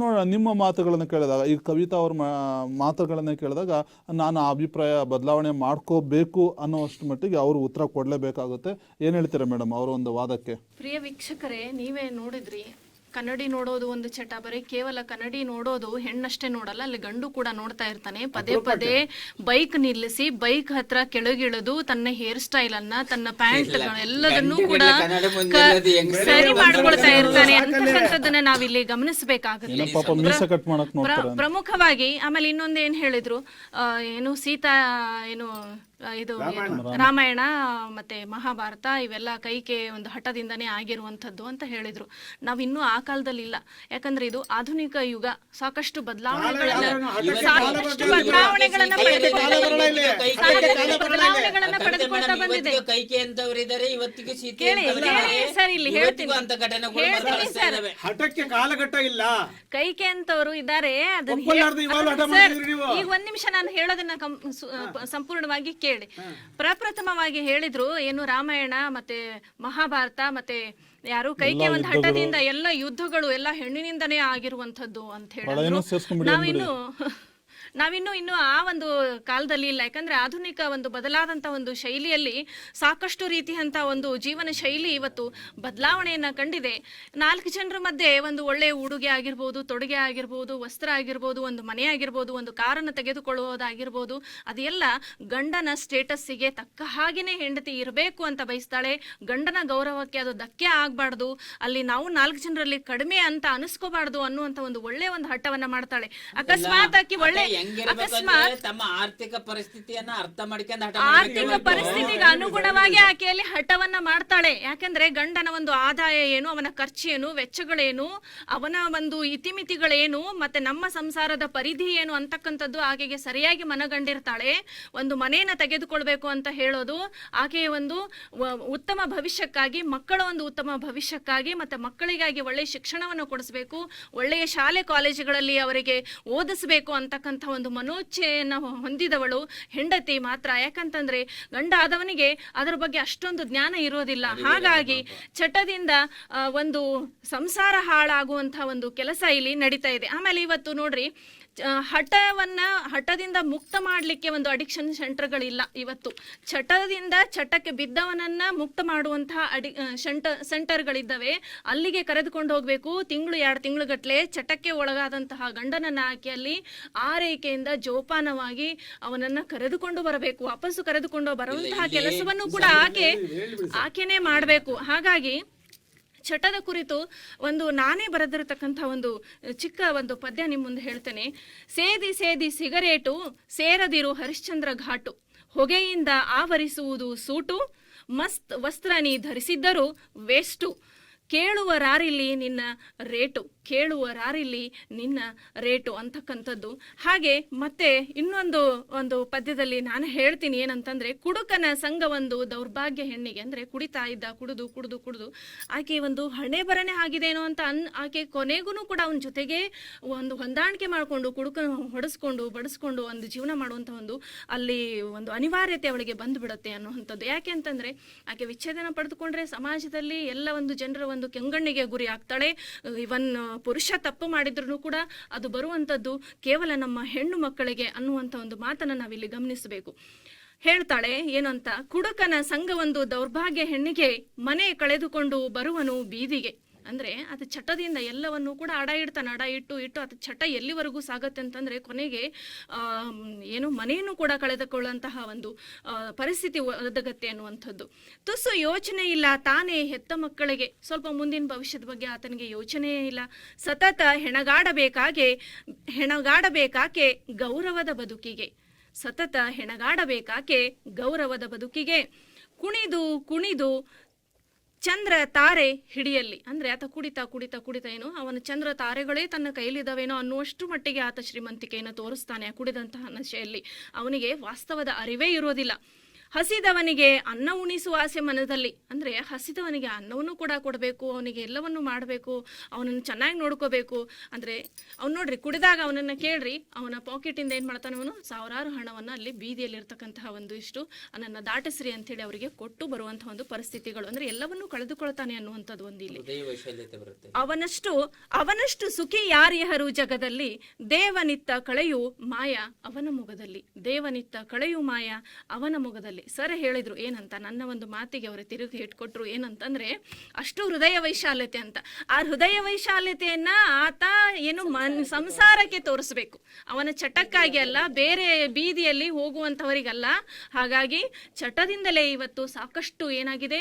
ನೋಡೋಣ. ನಿಮ್ಮ ಮಾತುಗಳನ್ನು ಕೇಳಿದಾಗ, ಈಗ ಕವಿತಾ ಅವ್ರ ಮಾತುಗಳನ್ನು ಕೇಳಿದಾಗ ನಾನು ಆ ಅಭಿಪ್ರಾಯ ಬದಲಾವಣೆ ಮಾಡ್ಕೋಬೇಕು ಅನ್ನೋಷ್ಟು ಮಟ್ಟಿಗೆ ಅವರು ಉತ್ತರ ಕೊಡಲೇಬೇಕಾಗುತ್ತೆ. ಏನು ಹೇಳ್ತೀರಾ ಮೇಡಮ್ ಅವರ ಒಂದು ವಾದಕ್ಕೆ? ಪ್ರಿಯ ವೀಕ್ಷಕರೇ, ನೀವೇ ನೋಡಿದ್ರಿ, ಕನ್ನಡಿ ನೋಡೋದು ಒಂದು ಚಟ. ಬರೀ ಕೇವಲ ಕನ್ನಡಿ ನೋಡೋದು ಹೆಣ್ಣಷ್ಟೇ ನೋಡಲ್ಲ, ಅಲ್ಲಿ ಗಂಡು ಕೂಡ ನೋಡ್ತಾ ಇರ್ತಾನೆ. ಪದೇ ಪದೇ ಬೈಕ್ ನಿಲ್ಲಿಸಿ ಬೈಕ್ ಹತ್ರ ಕೆಳಗಿಳಿದು ತನ್ನ ಹೇರ್ ಸ್ಟೈಲ್ ಅನ್ನ, ತನ್ನ ಪ್ಯಾಂಟ್ ಎಲ್ಲದನ್ನೂ ಕೂಡ ಸರಿ ಮಾಡ್ಕೊಳ್ತಾ ಇರ್ತಾನೆ ಅಂತಕ್ಕಂಥದ್ದನ್ನ ನಾವಿಲ್ಲಿ ಗಮನಿಸಬೇಕಾಗುತ್ತೆ ಪ್ರಮುಖವಾಗಿ. ಆಮೇಲೆ ಇನ್ನೊಂದು ಏನ್ ಹೇಳಿದ್ರು, ಏನು ಸೀತಾ ಏನು ಇದು ರಾಮಾಯಣ ಮತ್ತೆ ಮಹಾಭಾರತ ಇವೆಲ್ಲ ಕೈಕೆ ಒಂದು ಹಠದಿಂದನೇ ಆಗಿರುವಂಥದ್ದು ಅಂತ ಹೇಳಿದ್ರು. ನಾವಿನ್ನೂ ಆ ಕಾಲದಲ್ಲಿ ಇಲ್ಲ, ಯಾಕಂದ್ರೆ ಇದು ಆಧುನಿಕ ಯುಗ. ಸಾಕಷ್ಟು ಬದಲಾವಣೆಗಳನ್ನ ಪಡೆದುಕೊಳ್ತಾ ಬಂದಿದೆ. ಸರ್ ಇಲ್ಲಿ ಹೇಳ್ತೀನಿ ಕೈಕೆ ಅಂತವರು ಇದ್ದಾರೆ. ಈಗ ಒಂದ್ ನಿಮಿಷ ನಾನು ಹೇಳೋದನ್ನ ಸಂಪೂರ್ಣವಾಗಿ ಕೇಳಿ. ಪ್ರಪ್ರಥಮವಾಗಿ ಹೇಳಿದ್ರು ಏನು, ರಾಮಾಯಣ ಮತ್ತೆ ಮಹಾಭಾರತ ಮತ್ತೆ ಯಾರು ಕೈಕೆ ಒಂದು ಹಠದಿಂದ ಎಲ್ಲ ಯುದ್ಧಗಳು ಎಲ್ಲ ಹೆಣ್ಣಿನಿಂದನೇ ಆಗಿರುವಂತದ್ದು ಅಂತ ಹೇಳಿದ್ರು. ನಾವಿನ್ನು ಆ ಒಂದು ಕಾಲದಲ್ಲಿ ಇಲ್ಲ, ಯಾಕಂದ್ರೆ ಆಧುನಿಕ ಒಂದು ಬದಲಾದಂತ ಒಂದು ಶೈಲಿಯಲ್ಲಿ ಸಾಕಷ್ಟು ರೀತಿಯಂತ ಒಂದು ಜೀವನ ಶೈಲಿ ಇವತ್ತು ಬದಲಾವಣೆಯನ್ನ ಕಂಡಿದೆ. 4 ಜನರ ಮಧ್ಯೆ ಒಂದು ಒಳ್ಳೆ ಉಡುಗೆ ಆಗಿರ್ಬೋದು, ತೊಡುಗೆ ಆಗಿರ್ಬೋದು, ವಸ್ತ್ರ ಆಗಿರ್ಬೋದು, ಒಂದು ಮನೆ ಆಗಿರ್ಬೋದು, ಒಂದು ಕಾರನ್ನು ತೆಗೆದುಕೊಳ್ಳುವುದಾಗಿರ್ಬೋದು, ಅದೆಲ್ಲ ಗಂಡನ ಸ್ಟೇಟಸ್ಸಿಗೆ ತಕ್ಕ ಹಾಗೇನೆ ಹೆಂಡತಿ ಇರಬೇಕು ಅಂತ ಬಯಸ್ತಾಳೆ. ಗಂಡನ ಗೌರವಕ್ಕೆ ಅದು ಧಕ್ಕೆ ಆಗ್ಬಾರ್ದು, ಅಲ್ಲಿ ನಾವು 4 ಜನರಲ್ಲಿ ಕಡಿಮೆ ಅಂತ ಅನಿಸ್ಕೋಬಾರ್ದು ಅನ್ನುವಂತ ಒಂದು ಒಳ್ಳೆ ಒಂದು ಹಠವನ್ನ ಮಾಡ್ತಾಳೆ. ಅಕಸ್ಮಾತ್ ಆಕಿ ಒಳ್ಳೆ ತಮ್ಮ ಆರ್ಥಿಕ ಪರಿಸ್ಥಿತಿಯನ್ನ ಅರ್ಥ ಮಾಡ್ಕೊಂಡು ಆರ್ಥಿಕ ಪರಿಸ್ಥಿತಿಗೆ ಅನುಗುಣವಾಗಿ ಆಕೆಯಲ್ಲಿ ಹಠವನ್ನ ಮಾಡ್ತಾಳೆ. ಯಾಕಂದ್ರೆ ಗಂಡನ ಒಂದು ಆದಾಯ ಏನು, ಅವನ ಖರ್ಚೇನು, ವೆಚ್ಚಗಳೇನು, ಅವನ ಒಂದು ಇತಿಮಿತಿಗಳೇನು, ಮತ್ತೆ ನಮ್ಮ ಸಂಸಾರದ ಪರಿಧಿ ಏನು ಅಂತಕ್ಕಂಥದ್ದು ಆಕೆಗೆ ಸರಿಯಾಗಿ ಮನಗಂಡಿರ್ತಾಳೆ. ಒಂದು ಮನೆಯನ್ನ ತೆಗೆದುಕೊಳ್ಬೇಕು ಅಂತ ಹೇಳೋದು ಆಕೆಯ ಒಂದು ಉತ್ತಮ ಭವಿಷ್ಯಕ್ಕಾಗಿ, ಮಕ್ಕಳ ಒಂದು ಉತ್ತಮ ಭವಿಷ್ಯಕ್ಕಾಗಿ, ಮತ್ತೆ ಮಕ್ಕಳಿಗಾಗಿ ಒಳ್ಳೆಯ ಶಿಕ್ಷಣವನ್ನು ಕೊಡಿಸ್ಬೇಕು, ಒಳ್ಳೆಯ ಶಾಲೆ ಕಾಲೇಜುಗಳಲ್ಲಿ ಅವರಿಗೆ ಓದಿಸ್ಬೇಕು ಅಂತಕ್ಕಂಥ ಒಂದು ಮನೋಚ್ಛೆಯನ್ನು ಹೊಂದಿದವಳು ಹೆಂಡತಿ ಮಾತ್ರ. ಯಾಕಂತಂದ್ರೆ ಗಂಡ ಆದವನಿಗೆ ಅದರ ಬಗ್ಗೆ ಅಷ್ಟೊಂದು ಜ್ಞಾನ ಇರೋದಿಲ್ಲ. ಹಾಗಾಗಿ ಚಟದಿಂದ ಒಂದು ಸಂಸಾರ ಹಾಳಾಗುವಂತಹ ಒಂದು ಕೆಲಸ ಇಲ್ಲಿ ನಡೀತಾ ಇದೆ. ಆಮೇಲೆ ಇವತ್ತು ನೋಡ್ರಿ, ಹಠದಿಂದ ಮುಕ್ತ ಮಾಡಲಿಕ್ಕೆ ಒಂದು ಅಡಿಕ್ಷನ್ ಸೆಂಟರ್ಗಳಿಲ್ಲ. ಇವತ್ತು ಚಟಕ್ಕೆ ಬಿದ್ದವನನ್ನ ಮುಕ್ತ ಮಾಡುವಂತಹ ಸೆಂಟರ್ಗಳಿದ್ದಾವೆ. ಅಲ್ಲಿಗೆ ಕರೆದುಕೊಂಡು ಹೋಗ್ಬೇಕು. 2 ತಿಂಗಳುಗಟ್ಲೆ ಚಟಕ್ಕೆ ಒಳಗಾದಂತಹ ಗಂಡನನ್ನ ಹಾಕಿ ಅಲ್ಲಿ ಆರೈಕೆಯಿಂದ ಜೋಪಾನವಾಗಿ ಅವನನ್ನ ಕರೆದುಕೊಂಡು ಬರಬೇಕು. ವಾಪಸ್ಸು ಕರೆದುಕೊಂಡು ಬರುವಂತಹ ಕೆಲಸವನ್ನು ಕೂಡ ಆಕೆನೇ ಮಾಡಬೇಕು. ಹಾಗಾಗಿ ಚಟದ ಕುರಿತು ನಾನೇ ಬರೆದಿರತಕ್ಕಂಥ ಒಂದು ಚಿಕ್ಕ ಒಂದು ಪದ್ಯ ನಿಮ್ಮ ಮುಂದೆ ಹೇಳ್ತೇನೆ. ಸೇದಿ ಸೇದಿ ಸಿಗರೇಟು, ಸೇರದಿರು ಹರಿಶ್ಚಂದ್ರ ಘಾಟು, ಹೊಗೆಯಿಂದ ಆವರಿಸುವುದು ಸೂಟು, ಮಸ್ತ್ ವಸ್ತ್ರ ನೀ ಧರಿಸಿದ್ದರೂ ವೇಸ್ಟು, ಕೇಳುವರಾರಿಲ್ಲಿ ನಿನ್ನ ರೇಟು ಅಂತಕ್ಕಂಥದ್ದು. ಹಾಗೆ ಮತ್ತೆ ಇನ್ನೊಂದು ಪದ್ಯದಲ್ಲಿ ನಾನು ಹೇಳ್ತೀನಿ ಏನಂತಂದ್ರೆ, ಕುಡುಕನ ಸಂಘ ಒಂದು ದೌರ್ಭಾಗ್ಯ ಹೆಣ್ಣಿಗೆ. ಅಂದ್ರೆ ಕುಡಿತಾ ಇದ್ದ, ಕುಡಿದು ಆಕೆ ಒಂದು ಹಣೆ ಬರನೆ ಆಗಿದೇನೋ ಅಂತ ಆಕೆ ಕೊನೆಗೂ ಕೂಡ ಅವನ ಜೊತೆಗೆ ಒಂದು ಹೊಂದಾಣಿಕೆ ಮಾಡಿಕೊಂಡು ಕುಡುಕನ ಹೊಡೆಸ್ಕೊಂಡು ಬಡಿಸ್ಕೊಂಡು ಒಂದು ಜೀವನ ಮಾಡುವಂಥ ಅಲ್ಲಿ ಒಂದು ಅನಿವಾರ್ಯತೆ ಅವಳಿಗೆ ಬಂದು ಬಿಡುತ್ತೆ ಅನ್ನುವಂಥದ್ದು. ಯಾಕೆ ಅಂತಂದ್ರೆ ಆಕೆ ವಿಚ್ಛೇದನ ಪಡೆದುಕೊಂಡ್ರೆ ಸಮಾಜದಲ್ಲಿ ಎಲ್ಲ ಒಂದು ಜನರ ಒಂದು ಕೆಂಗಣ್ಣಿಗೆ ಗುರಿ ಆಗ್ತಾಳೆ. ಇವನ್ ಪುರುಷ ತಪ್ಪು ಮಾಡಿದ್ರು ಕೂಡ ಅದು ಬರುವಂಥದ್ದು ಕೇವಲ ನಮ್ಮ ಹೆಣ್ಣು ಮಕ್ಕಳಿಗೆ ಅನ್ನುವಂಥ ಒಂದು ಮಾತನ್ನ ನಾವಿಲ್ಲಿ ಗಮನಿಸಬೇಕು. ಹೇಳ್ತಾಳೆ ಏನು ಅಂತ, ಕುಡುಕನ ಸಂಘ ಒಂದು ದೌರ್ಭಾಗ್ಯ ಹೆಣ್ಣಿಗೆ, ಮನೆ ಕಳೆದುಕೊಂಡು ಬರುವನು ಬೀದಿಗೆ. ಅಂದ್ರೆ ಅದು ಚಟದಿಂದ ಎಲ್ಲವನ್ನೂ ಕೂಡ ಅಡ ಇಟ್ಟು ಅದು ಚಟ ಎಲ್ಲಿವರೆಗೂ ಸಾಗತ್ತೆ ಅಂತಂದ್ರೆ ಕೊನೆಗೆ ಮನೆಯನ್ನು ಕೂಡ ಕಳೆದುಕೊಳ್ಳುವಂತಹ ಒಂದು ಪರಿಸ್ಥಿತಿ ಒದಗತ್ತೆ ಅನ್ನುವಂಥದ್ದು. ತುಸು ಯೋಚನೆ ಇಲ್ಲ ತಾನೇ ಹೆತ್ತ ಮಕ್ಕಳಿಗೆ, ಸ್ವಲ್ಪ ಮುಂದಿನ ಭವಿಷ್ಯದ ಬಗ್ಗೆ ಆತನಿಗೆ ಯೋಚನೆಯೇ ಇಲ್ಲ. ಸತತ ಹೆಣಗಾಡಬೇಕಾಕೆ ಗೌರವದ ಬದುಕಿಗೆ, ಕುಣಿದು ಚಂದ್ರ ತಾರೆ ಹಿಡಿಯಲ್ಲಿ. ಅಂದ್ರೆ ಆತ ಕುಡಿತಾ ಏನು ಅವನ ಚಂದ್ರ ತಾರೆಗಳೇ ತನ್ನ ಕೈಲಿದ್ದಾವೇನೋ ಅನ್ನುವಷ್ಟು ಮಟ್ಟಿಗೆ ಆತ ಶ್ರೀಮಂತಿಕೆಯನ್ನು ತೋರಿಸ್ತಾನೆ. ಕುಡಿದಂತಹ ನಶೆಯಲ್ಲಿ ಅವನಿಗೆ ವಾಸ್ತವದ ಅರಿವೇ ಇರೋದಿಲ್ಲ. ಹಸಿದವನಿಗೆ ಅನ್ನ ಉಣಿಸುವ ಆಸೆ ಮನದಲ್ಲಿ, ಅಂದರೆ ಹಸಿದವನಿಗೆ ಅನ್ನವನ್ನು ಕೂಡ ಕೊಡಬೇಕು, ಅವನಿಗೆ ಎಲ್ಲವನ್ನು ಮಾಡಬೇಕು, ಅವನನ್ನು ಚೆನ್ನಾಗಿ ನೋಡ್ಕೋಬೇಕು. ಅಂದರೆ ಅವ್ನು ನೋಡ್ರಿ, ಕುಡಿದಾಗ ಅವನನ್ನು ಕೇಳ್ರಿ, ಅವನ ಪಾಕೆಟಿಂದ ಏನು ಮಾಡ್ತಾನೆ, ಅವನು ಸಾವಿರಾರು ಹಣವನ್ನು ಅಲ್ಲಿ ಬೀದಿಯಲ್ಲಿರ್ತಕ್ಕಂತಹ ಒಂದು ಇಷ್ಟು ನನ್ನ ದಾಟಿಸ್ರಿ ಅಂತೇಳಿ ಅವರಿಗೆ ಕೊಟ್ಟು ಬರುವಂತಹ ಒಂದು ಪರಿಸ್ಥಿತಿಗಳು. ಅಂದರೆ ಎಲ್ಲವನ್ನೂ ಕಳೆದುಕೊಳ್ತಾನೆ ಅನ್ನುವಂಥದ್ದು ಒಂದು ಇಲ್ಲಿ. ಅವನಷ್ಟು ಸುಖಿ ಯಾರ್ಯಾರು ಜಗದಲ್ಲಿ, ದೇವನಿತ್ತ ಕಳೆಯು ಮಾಯ ಅವನ ಮೊಗದಲ್ಲಿ, ದೇವನಿತ್ತ ಕಳೆಯು ಮಾಯ ಅವನ ಮೊಗದಲ್ಲಿ. ಸರ್ ಹೇಳಿದ್ರು ಏನಂತ, ನನ್ನ ಒಂದು ಮಾತಿಗೆ ಅವರು ತಿರುಗಿ ಇಟ್ಕೊಟ್ರು ಏನಂತಂದ್ರೆ, ಅಷ್ಟು ಹೃದಯ ವೈಶಾಲ್ಯತೆ ಅಂತ. ಆ ಹೃದಯ ವೈಶಾಲ್ಯತೆಯನ್ನ ಆತ ಏನು ಸಂಸಾರಕ್ಕೆ ತೋರಿಸ್ಬೇಕು, ಅವನ ಚಟಕ್ಕಾಗಿ ಅಲ್ಲ, ಬೇರೆ ಬೀದಿಯಲ್ಲಿ ಹೋಗುವಂತವರಿಗಲ್ಲ. ಹಾಗಾಗಿ ಚಟದಿಂದಲೇ ಇವತ್ತು ಸಾಕಷ್ಟು ಏನಾಗಿದೆ,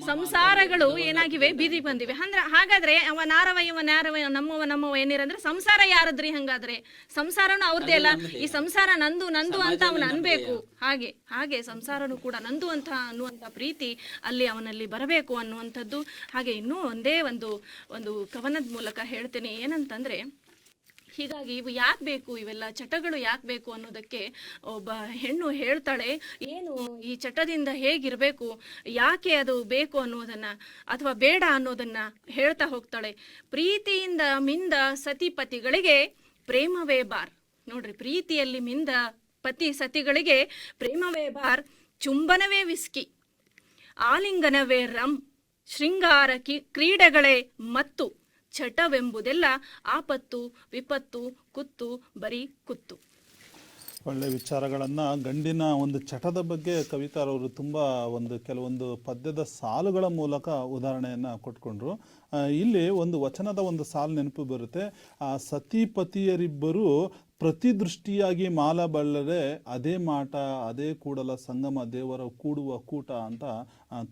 ಸಂಸಾರಗಳು ಏನಾಗಿವೆ, ಬೀದಿ ಬಂದಿವೆ. ಹಾಗಾದ್ರೆ ಅವ ನಾರವ ಇವ ನಾರವ ನಮ್ಮವ ಏನಿರಂದ್ರೆ ಸಂಸಾರ ಯಾರದ್ರಿ? ಹಂಗಾದ್ರೆ ಸಂಸಾರನು ಅವ್ರದ್ದೇ ಅಲ್ಲ, ಈ ಸಂಸಾರ ನಂದು ಅಂತ ಅವನು ಅನ್ಬೇಕು. ಹಾಗೆ ಸಂಸಾರನು ಕೂಡ ನಂದು ಅಂತ ಅನ್ನುವಂಥ ಪ್ರೀತಿ ಅಲ್ಲಿ ಅವನಲ್ಲಿ ಬರಬೇಕು ಅನ್ನುವಂಥದ್ದು. ಹಾಗೆ ಇನ್ನೂ ಒಂದೇ ಒಂದು ಕವನದ ಮೂಲಕ ಹೇಳ್ತೇನೆ ಏನಂತಂದ್ರೆ, ಹೀಗಾಗಿ ಇವು ಯಾಕೆ ಬೇಕು, ಇವೆಲ್ಲ ಚಟಗಳು ಯಾಕೆ ಬೇಕು ಅನ್ನೋದಕ್ಕೆ ಒಬ್ಬ ಹೆಣ್ಣು ಹೇಳ್ತಾಳೆ. ಏನು ಈ ಚಟದಿಂದ ಹೇಗಿರಬೇಕು, ಯಾಕೆ ಅದು ಬೇಕು ಅನ್ನೋದನ್ನ ಅಥವಾ ಬೇಡ ಅನ್ನೋದನ್ನ ಹೇಳ್ತಾ ಹೋಗ್ತಾಳೆ. ಪ್ರೀತಿಯಿಂದ ಮಿಂದ ಸತಿಪತಿಗಳಿಗೆ ಪ್ರೇಮವೇ ಬಾರ್. ನೋಡ್ರಿ, ಪ್ರೀತಿಯಲ್ಲಿ ಮಿಂದ ಸತಿಗಳಿಗೆ ಪ್ರೇಮವೇ ಬಾರ್, ಚುಂಬನವೇ ವಿಸ್ಕಿ, ಆಲಿಂಗನವೇ ರಮ್, ಶೃಂಗಾರ ಕ್ರೀಡೆಗಳೇ ಮತ್ತು, ಚಟವೆಂಬುದೆಲ್ಲ ಆಪತ್ತು ವಿಪತ್ತು, ಕುತ್ತು ಬರೀ ಕುತ್ತು. ಒಳ್ಳೆ ವಿಚಾರಗಳನ್ನು, ಗಂಡಿನ ಒಂದು ಚಟದ ಬಗ್ಗೆ ಕವಿತಾರವರು ತುಂಬ ಕೆಲವೊಂದು ಪದ್ಯದ ಸಾಲುಗಳ ಮೂಲಕ ಉದಾಹರಣೆಯನ್ನು ಕೊಟ್ಕೊಂಡ್ರು. ಇಲ್ಲಿ ಒಂದು ವಚನದ ಒಂದು ಸಾಲು ನೆನಪು ಬರುತ್ತೆ. ಸತಿಪತಿಯರಿಬ್ಬರು ಪ್ರತಿದೃಷ್ಟಿಯಾಗಿ ಮಾಲ ಬಳ್ಳರೆ ಅದೇ ಮಾಟ ಅದೇ ಕೂಡಲ ಸಂಗಮ ದೇವರ ಕೂಡುವ ಕೂಟ ಅಂತ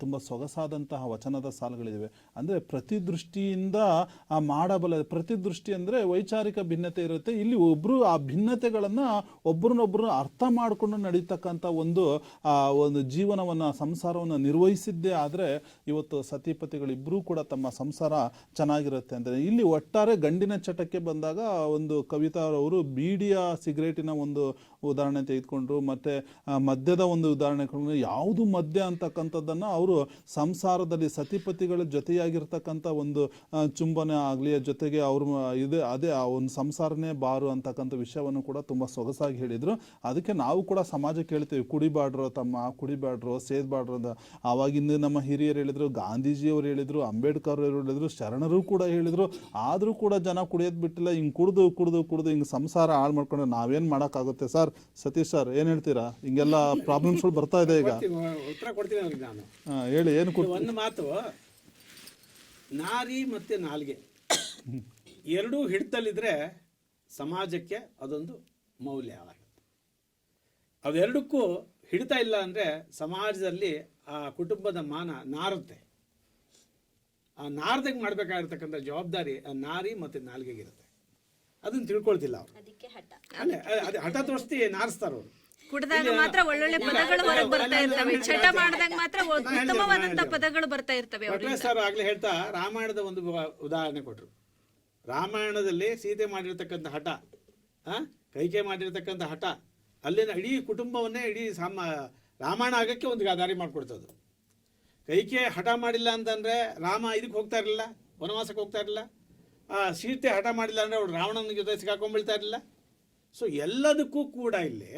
ತುಂಬ ಸೊಗಸಾದಂತಹ ವಚನದ ಸಾಲುಗಳಿವೆ. ಅಂದರೆ ಪ್ರತಿದೃಷ್ಟಿಯಿಂದ ಮಾಡಬಲ್ಲ, ಪ್ರತಿದೃಷ್ಟಿ ಅಂದರೆ ವೈಚಾರಿಕ ಭಿನ್ನತೆ ಇರುತ್ತೆ. ಇಲ್ಲಿ ಒಬ್ಬರು ಆ ಭಿನ್ನತೆಗಳನ್ನು ಒಬ್ಬರನ್ನೊಬ್ಬರು ಅರ್ಥ ಮಾಡಿಕೊಂಡು ನಡೀತಕ್ಕಂಥ ಒಂದು ಜೀವನವನ್ನು, ಸಂಸಾರವನ್ನು ನಿರ್ವಹಿಸಿದ್ದೇ ಆದರೆ ಇವತ್ತು ಸತಿಪತಿಗಳಿಬ್ಬರೂ ಕೂಡ ತಮ್ಮ ಸಂಸಾರ ಚೆನ್ನಾಗಿರುತ್ತೆ. ಅಂದರೆ ಇಲ್ಲಿ ಒಟ್ಟಾರೆ ಗಂಡಿನ ಚಟಕ್ಕೆ ಬಂದಾಗ ಒಂದು ಕವಿತಾರವರು ಬೀಡಿಯ ಸಿಗರೇಟಿನ ಒಂದು ಉದಾಹರಣೆ ತೆಗೆದುಕೊಂಡ್ರು, ಮತ್ತು ಮದ್ಯದ ಒಂದು ಉದಾಹರಣೆ ಕೊಂಡ್ರು. ಯಾವುದು ಮದ್ಯ ಅಂತಕ್ಕಂಥದ್ದನ್ನು ಅವರು ಸಂಸಾರದಲ್ಲಿ ಸತಿಪತಿಗಳ ಜೊತೆಯಾಗಿರ್ತಕ್ಕಂಥ ಒಂದು ಚುಂಬನೆ ಆಗಲಿ, ಜೊತೆಗೆ ಅವರು ಅದೇ ಆ ಒಂದು ಸಂಸಾರನೇ ಬಾರು ಅಂತಕ್ಕಂಥ ವಿಷಯವನ್ನು ಕೂಡ ತುಂಬ ಸೊಗಸಾಗಿ ಹೇಳಿದರು. ಅದಕ್ಕೆ ನಾವು ಕೂಡ ಸಮಾಜಕ್ಕೆ ಹೇಳ್ತೀವಿ, ಕುಡಿಬಾಡ್ರೋ ತಮ್ಮ, ಕುಡಿಬಾಡ್ರೋ, ಸೇದ್ಬಾಡ್ರೋ ಅಂತ. ಆವಾಗಿಂದ ನಮ್ಮ ಹಿರಿಯರು ಹೇಳಿದರು, ಗಾಂಧೀಜಿಯವರು ಹೇಳಿದರು, ಅಂಬೇಡ್ಕರ್ ಅವರು ಹೇಳಿದರು, ಶರಣರು ಕೂಡ ಹೇಳಿದರು. ಆದರೂ ಕೂಡ ಜನ ಕುಡಿಯೋದು ಬಿಟ್ಟಿಲ್ಲ. ಹಿಂಗೆ ಕುಡಿದು ಹಿಂಗೆ ಸಂಸಾರ ಹಾಳು ಮಾಡ್ಕೊಂಡು ನಾವೇನು ಮಾಡೋಕ್ಕಾಗುತ್ತೆ ಸರ್? ಸತೀಶ್ ಸರ್ ಏನು ಹೇಳ್ತೀರಾ? ಹಿಂಗೆಲ್ಲ ಪ್ರಾಬ್ಲಮ್ಸ್ಗಳು ಬರ್ತಾ ಇದೆ ಈಗ. ಉತ್ತರ ಕೊಡ್ತೀನಿ ಅವ್ರಿಗೆ ನಾನು. ಹೇಳಿ, ಏನು ಒಂದು ಮಾತು, ನಾರಿ ಮತ್ತು ನಾಲ್ಗೆ ಎರಡೂ ಹಿಡಿತಲ್ಲಿದ್ರೆ ಸಮಾಜಕ್ಕೆ ಅದೊಂದು ಮೌಲ್ಯ ಆಗುತ್ತೆ. ಅವೆರಡಕ್ಕೂ ಹಿಡಿತಾ ಇಲ್ಲ ಅಂದರೆ ಸಮಾಜದಲ್ಲಿ ಆ ಕುಟುಂಬದ ಮಾನ ನಾರುತ್ತೆ. ಆ ನಾರ್ದಂಗೆ ಮಾಡಬೇಕಾಗಿರ್ತಕ್ಕಂಥ ಜವಾಬ್ದಾರಿ ಆ ನಾರಿ ಮತ್ತು ನಾಲ್ಗೆಗಿರುತ್ತೆ. ಅದನ್ನು ತಿಳ್ಕೊಳ್ತಿಲ್ಲ ಅವರು. ಅದೇ ಹಠ ತೋರಿಸ್ತಿ ನಾರಿಸ್ತಾರೆ ಅವರು. ಕುಡಿದಾಗ ಮಾತ್ರ ಒಳ್ಳೊಳ್ಳೆ ಪದಗಳು ಹೊರಗೆ ಬರ್ತಾ ಇರ್ತವೆ, ಚಟ ಮಾಡಿದಾಗ ಮಾತ್ರ ಉತ್ತಮವಾದಂತ ಪದಗಳು ಬರ್ತಾ ಇರ್ತವೆ. ಸರ್ ಆಗ್ಲೇ ಹೇಳ್ತಾ ರಾಮಾಯಣದ ಒಂದು ಉದಾಹರಣೆ ಕೊಟ್ರು. ರಾಮಾಯಣದಲ್ಲಿ ಸೀತೆ ಮಾಡಿರ್ತಕ್ಕಂಥ ಹಠ, ಕೈಕೆ ಮಾಡಿರ್ತಕ್ಕಂಥ ಹಠ, ಅಲ್ಲಿನ ಇಡೀ ಕುಟುಂಬವನ್ನೇ ರಾಮಾಯಣ ಆಗಕ್ಕೆ ಒಂದು ದಾರಿ ಮಾಡಿಕೊಡ್ತದ್ದು. ಕೈಕೆ ಹಠ ಮಾಡಿಲ್ಲ ಅಂತಂದ್ರೆ ರಾಮ ಇದಕ್ಕೆ ಹೋಗ್ತಾ ಇರಲಿಲ್ಲ, ವನವಾಸಕ್ಕೆ ಹೋಗ್ತಾ ಇರಲಿಲ್ಲ. ಸೀತೆ ಹಠ ಮಾಡಿಲ್ಲ ಅಂದರೆ ಅವಳು ರಾವಣನ ಜೊತೆ ಸಿಕ್ಕಾಕೊಂಡ್ಬೀಳ್ತಾ ಇರಲಿಲ್ಲ. ಸೊ ಎಲ್ಲದಕ್ಕೂ ಕೂಡ ಇಲ್ಲಿ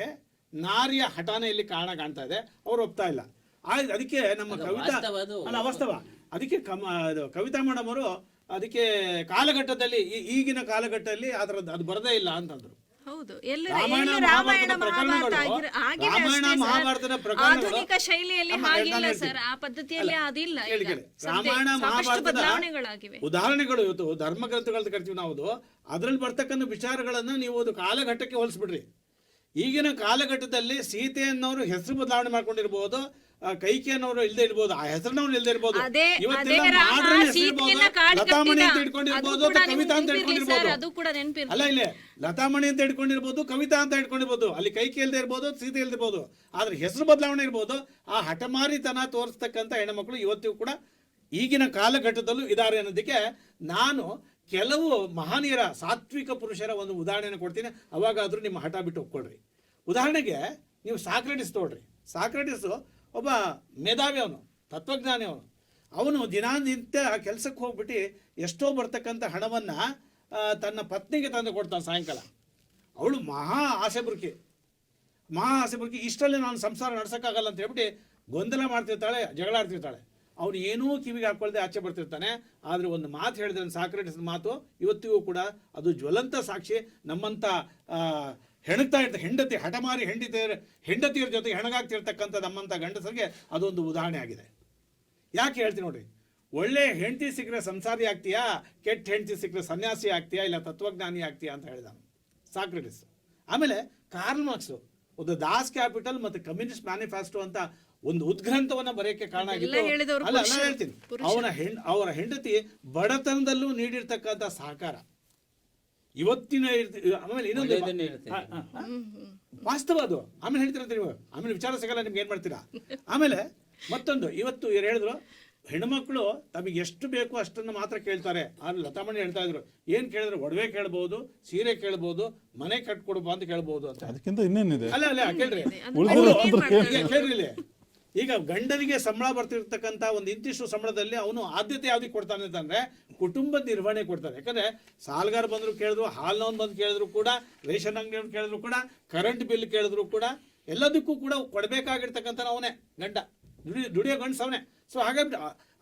ನಾರಿಯ ಹಠಾನೇ ಇಲ್ಲಿ ಕಾರಣ ಕಾಣ್ತಾ ಇದೆ. ಅವ್ರು ಒಪ್ತಾ ಇಲ್ಲ. ಅದಕ್ಕೆ ನಮ್ಮ ಕವಿತಾ ಅಲ್ಲ ವಾಸ್ತವ, ಅದಕ್ಕೆ ಕವಿತಾ ಮೇಡಮ್ ಅವರು ಅದಕ್ಕೆ ಕಾಲಘಟ್ಟದಲ್ಲಿ, ಈಗಿನ ಕಾಲಘಟ್ಟದಲ್ಲಿ ಅದು ಬರದೇ ಇಲ್ಲ ಅಂತಂದ್ರು. ಆಧುನಿಕ ಶೈಲಿಯಲ್ಲಿ ಹಾಗಿಲ್ಲ ಸರ್, ಆ ಪದ್ಧತಿಯಲ್ಲಿ ಅದಿಲ್ಲ. ರಾಮಾಯಣ ಮಹಾಭಾರತದ ಉದಾಹರಣೆಗಳು ಇವತ್ತು ಧರ್ಮ ಗ್ರಂಥಗಳು ಕರಿತೀವಿ ನಾವು, ಅದ್ರಲ್ಲಿ ಬರ್ತಕ್ಕಂಥ ವಿಚಾರಗಳನ್ನ ನೀವು ಅದು ಕಾಲಘಟ್ಟಕ್ಕೆ ಹೋಲಿಸ್ಬಿಡ್ರಿ. ಈಗಿನ ಕಾಲಘಟ್ಟದಲ್ಲಿ ಸೀತೆಯನ್ನವರು ಹೆಸರು ಬದಲಾವಣೆ ಮಾಡ್ಕೊಂಡಿರ್ಬೋದು, ಕೈಕೆಯನ್ನವರು ಇಲ್ಲದೆ ಇರ್ಬೋದು, ಆ ಹೆಸರನ್ನವ್ರು ಇಲ್ಲದೆ ಇರ್ಬೋದು, ಲತಾಮಣಿ ಅಂತ ಇಟ್ಕೊಂಡಿರ್ಬೋದು, ಕವಿತಾ ಅಂತ ಇಟ್ಕೊಂಡಿರ್ಬೋದು. ಅಲ್ಲ, ಇಲ್ಲೇ ಲತಾಮಣಿ ಅಂತ ಇಟ್ಕೊಂಡಿರ್ಬೋದು, ಕವಿತಾ ಅಂತ ಇಟ್ಕೊಂಡಿರ್ಬೋದು, ಅಲ್ಲಿ ಕೈಕೆ ಇಲ್ಲದೆ ಇರ್ಬೋದು, ಸೀತೆ ಇಲ್ದಿರ್ಬೋದು, ಆದ್ರೆ ಹೆಸರು ಬದಲಾವಣೆ ಇರ್ಬೋದು. ಆ ಹಠಮಾರಿತನ ತೋರಿಸ್ತಕ್ಕಂಥ ಹೆಣ್ಮಕ್ಳು ಇವತ್ತಿಗೂ ಕೂಡ ಈಗಿನ ಕಾಲಘಟ್ಟದಲ್ಲೂ ಇದ್ದಾರೆ ಅನ್ನೋದಕ್ಕೆ ನಾನು ಕೆಲವು ಮಹನೀಯರ, ಸಾತ್ವಿಕ ಪುರುಷರ ಒಂದು ಉದಾಹರಣೆಯನ್ನು ಕೊಡ್ತೀನಿ. ಅವಾಗಾದ್ರೂ ನಿಮ್ಮ ಹಠ ಬಿಟ್ಟು ಒಪ್ಕೊಳ್ರಿ. ಉದಾಹರಣೆಗೆ ನೀವು ಸಾಕ್ರೆಟಿಸ್ ನೋಡ್ರಿ. ಸಾಕ್ರೆಟಿಸು ಒಬ್ಬ ಮೇಧಾವಿ, ಅವನು ತತ್ವಜ್ಞಾನಿ. ಅವನು ದಿನಾನಿತ್ಯ ಕೆಲಸಕ್ಕೆ ಹೋಗ್ಬಿಟ್ಟು ಎಷ್ಟೋ ಬರ್ತಕ್ಕಂಥ ಹಣವನ್ನು ತನ್ನ ಪತ್ನಿಗೆ ತಂದು ಕೊಡ್ತಾನೆ ಸಾಯಂಕಾಲ. ಅವಳು ಮಹಾ ಆಸೆ ಬುರ್ಕಿ, ಇಷ್ಟರಲ್ಲಿ ನಾನು ಸಂಸಾರ ನಡೆಸೋಕ್ಕಾಗಲ್ಲ ಅಂತ ಹೇಳ್ಬಿಟ್ಟು ಗೊಂದಲ ಮಾಡ್ತಿರ್ತಾಳೆ, ಜಗಳ ಆಡ್ತಿರ್ತಾಳೆ. ಅವನು ಏನೂ ಕಿವಿಗೆ ಹಾಕ್ಕೊಳ್ದೆ ಆಚೆ ಬರ್ತಿರ್ತಾನೆ. ಆದರೆ ಒಂದು ಮಾತು ಹೇಳಿದ್ರೆ ಸಾಕ್ರೆಟಿಸ್ ಮಾತು ಇವತ್ತಿಗೂ ಕೂಡ ಅದು ಜ್ವಲಂತ ಸಾಕ್ಷಿ. ನಮ್ಮಂಥ ಹೆಣಗ್ತಾ ಇರ್ತ ಹೆಂಡತಿ, ಹಠಮಾರಿ ಹೆಂಡತಿಯರ ಜೊತೆಗೆ ಹೆಣಗಾಗ್ತಿರ್ತಕ್ಕಂಥ ನಮ್ಮಂಥ ಗಂಡಸರಿಗೆ ಅದೊಂದು ಉದಾಹರಣೆ ಆಗಿದೆ. ಯಾಕೆ ಹೇಳ್ತೀನಿ ನೋಡ್ರಿ, ಒಳ್ಳೆ ಹೆಂಡತಿ ಸಿಕ್ಕರೆ ಸಂಸಾರಿ ಆಗ್ತೀಯಾ, ಕೆಟ್ಟ ಹೆಂಡತಿ ಸಿಕ್ಕರೆ ಸನ್ಯಾಸಿ ಆಗ್ತೀಯಾ, ಇಲ್ಲ ತತ್ವಜ್ಞಾನಿ ಆಗ್ತೀಯಾ ಅಂತ ಹೇಳಿದ ಸಾಕ್ರೆಟಿಸ್. ಆಮೇಲೆ ಕಾರ್ಲ್ ಮಾರ್ಕ್ಸ್ ಒಂದು ದಾಸ್ ಕ್ಯಾಪಿಟಲ್ ಮತ್ತು ಕಮ್ಯುನಿಸ್ಟ್ ಮ್ಯಾನಿಫೆಸ್ಟೋ ಅಂತ ಒಂದು ಉದ್ಗ್ರಂಥವನ್ನ ಬರೆಯಕ್ಕೆ ಕಾರಣ ಆಗಿತ್ತು. ಅಲ್ಲ ನಾನು ಹೇಳ್ತೀನಿ, ಅವರ ಹೆಂಡತಿ ಬಡತನದಲ್ಲೂ ನೀಡಿರ್ತಕ್ಕಂಥ ಸಹಕಾರ ಇವತ್ತಿನ. ಆಮೇಲೆ ಇನ್ನೊಂದು ವಾಸ್ತವ ಅದು, ಆಮೇಲೆ ಹೇಳ್ತೀರಂತ ನೀವು, ಆಮೇಲೆ ವಿಚಾರ ಸಿಗಲ್ಲ ನಿಮ್ಗೆ ಏನ್ ಮಾಡ್ತೀರಾ. ಆಮೇಲೆ ಮತ್ತೊಂದು, ಇವತ್ತು ಇವ್ರು ಹೇಳಿದ್ರು ಹೆಣ್ಮಕ್ಳು ತಮಗೆ ಎಷ್ಟು ಬೇಕು ಅಷ್ಟನ್ನು ಮಾತ್ರ ಕೇಳ್ತಾರೆ. ಆದ್ರೆ ಲತಾಮಣಿ ಹೇಳ್ತಾ ಇದ್ರು, ಏನ್ ಕೇಳಿದ್ರೆ ಒಡವೆ ಕೇಳ್ಬಹುದು, ಸೀರೆ ಕೇಳ್ಬಹುದು, ಮನೆ ಕಟ್ಕೊಡ್ಬೋ ಅಂತ ಕೇಳ್ಬಹುದು ಅಂತ. ಅದಕ್ಕಿಂತ ಇನ್ನೇನಿದೆ? ಅಲ್ಲ ಕೇಳ್ರಿ, ಕೇಳ್ರಿ ಇಲ್ಲಿ. ಈಗ ಗಂಡನಿಗೆ ಸಂಬಳ ಬರ್ತಿರ್ತಕ್ಕಂಥ ಒಂದು ಇಂತಿಷ್ಟು ಸಂಬಳದಲ್ಲಿ ಅವನು ಆದ್ಯತೆ ಯಾವ್ದಕ್ಕೆ ಕೊಡ್ತಾನೆ ಅಂತಂದ್ರೆ ಕುಟುಂಬದ ನಿರ್ವಹಣೆ ಕೊಡ್ತಾನೆ. ಯಾಕಂದ್ರೆ ಸಾಲಗಾರ ಬಂದ್ರು ಕೇಳಿದ್ರು, ಹಾಲ್ನವನ್ ಬಂದು ಕೇಳಿದ್ರು ಕೂಡ, ರೇಷನ್ ಅಂಗಡಿ ಕೇಳಿದ್ರು ಕೂಡ, ಕರೆಂಟ್ ಬಿಲ್ ಕೇಳಿದ್ರು ಕೂಡ, ಎಲ್ಲದಕ್ಕೂ ಕೂಡ ಕೊಡ್ಬೇಕಾಗಿರ್ತಕ್ಕಂಥ ಅವನೇ ಗಂಡ, ದುಡಿಯೋ ಗಂಡಸ ಅವನೇ. ಸೊ ಹಾಗಾಗಿ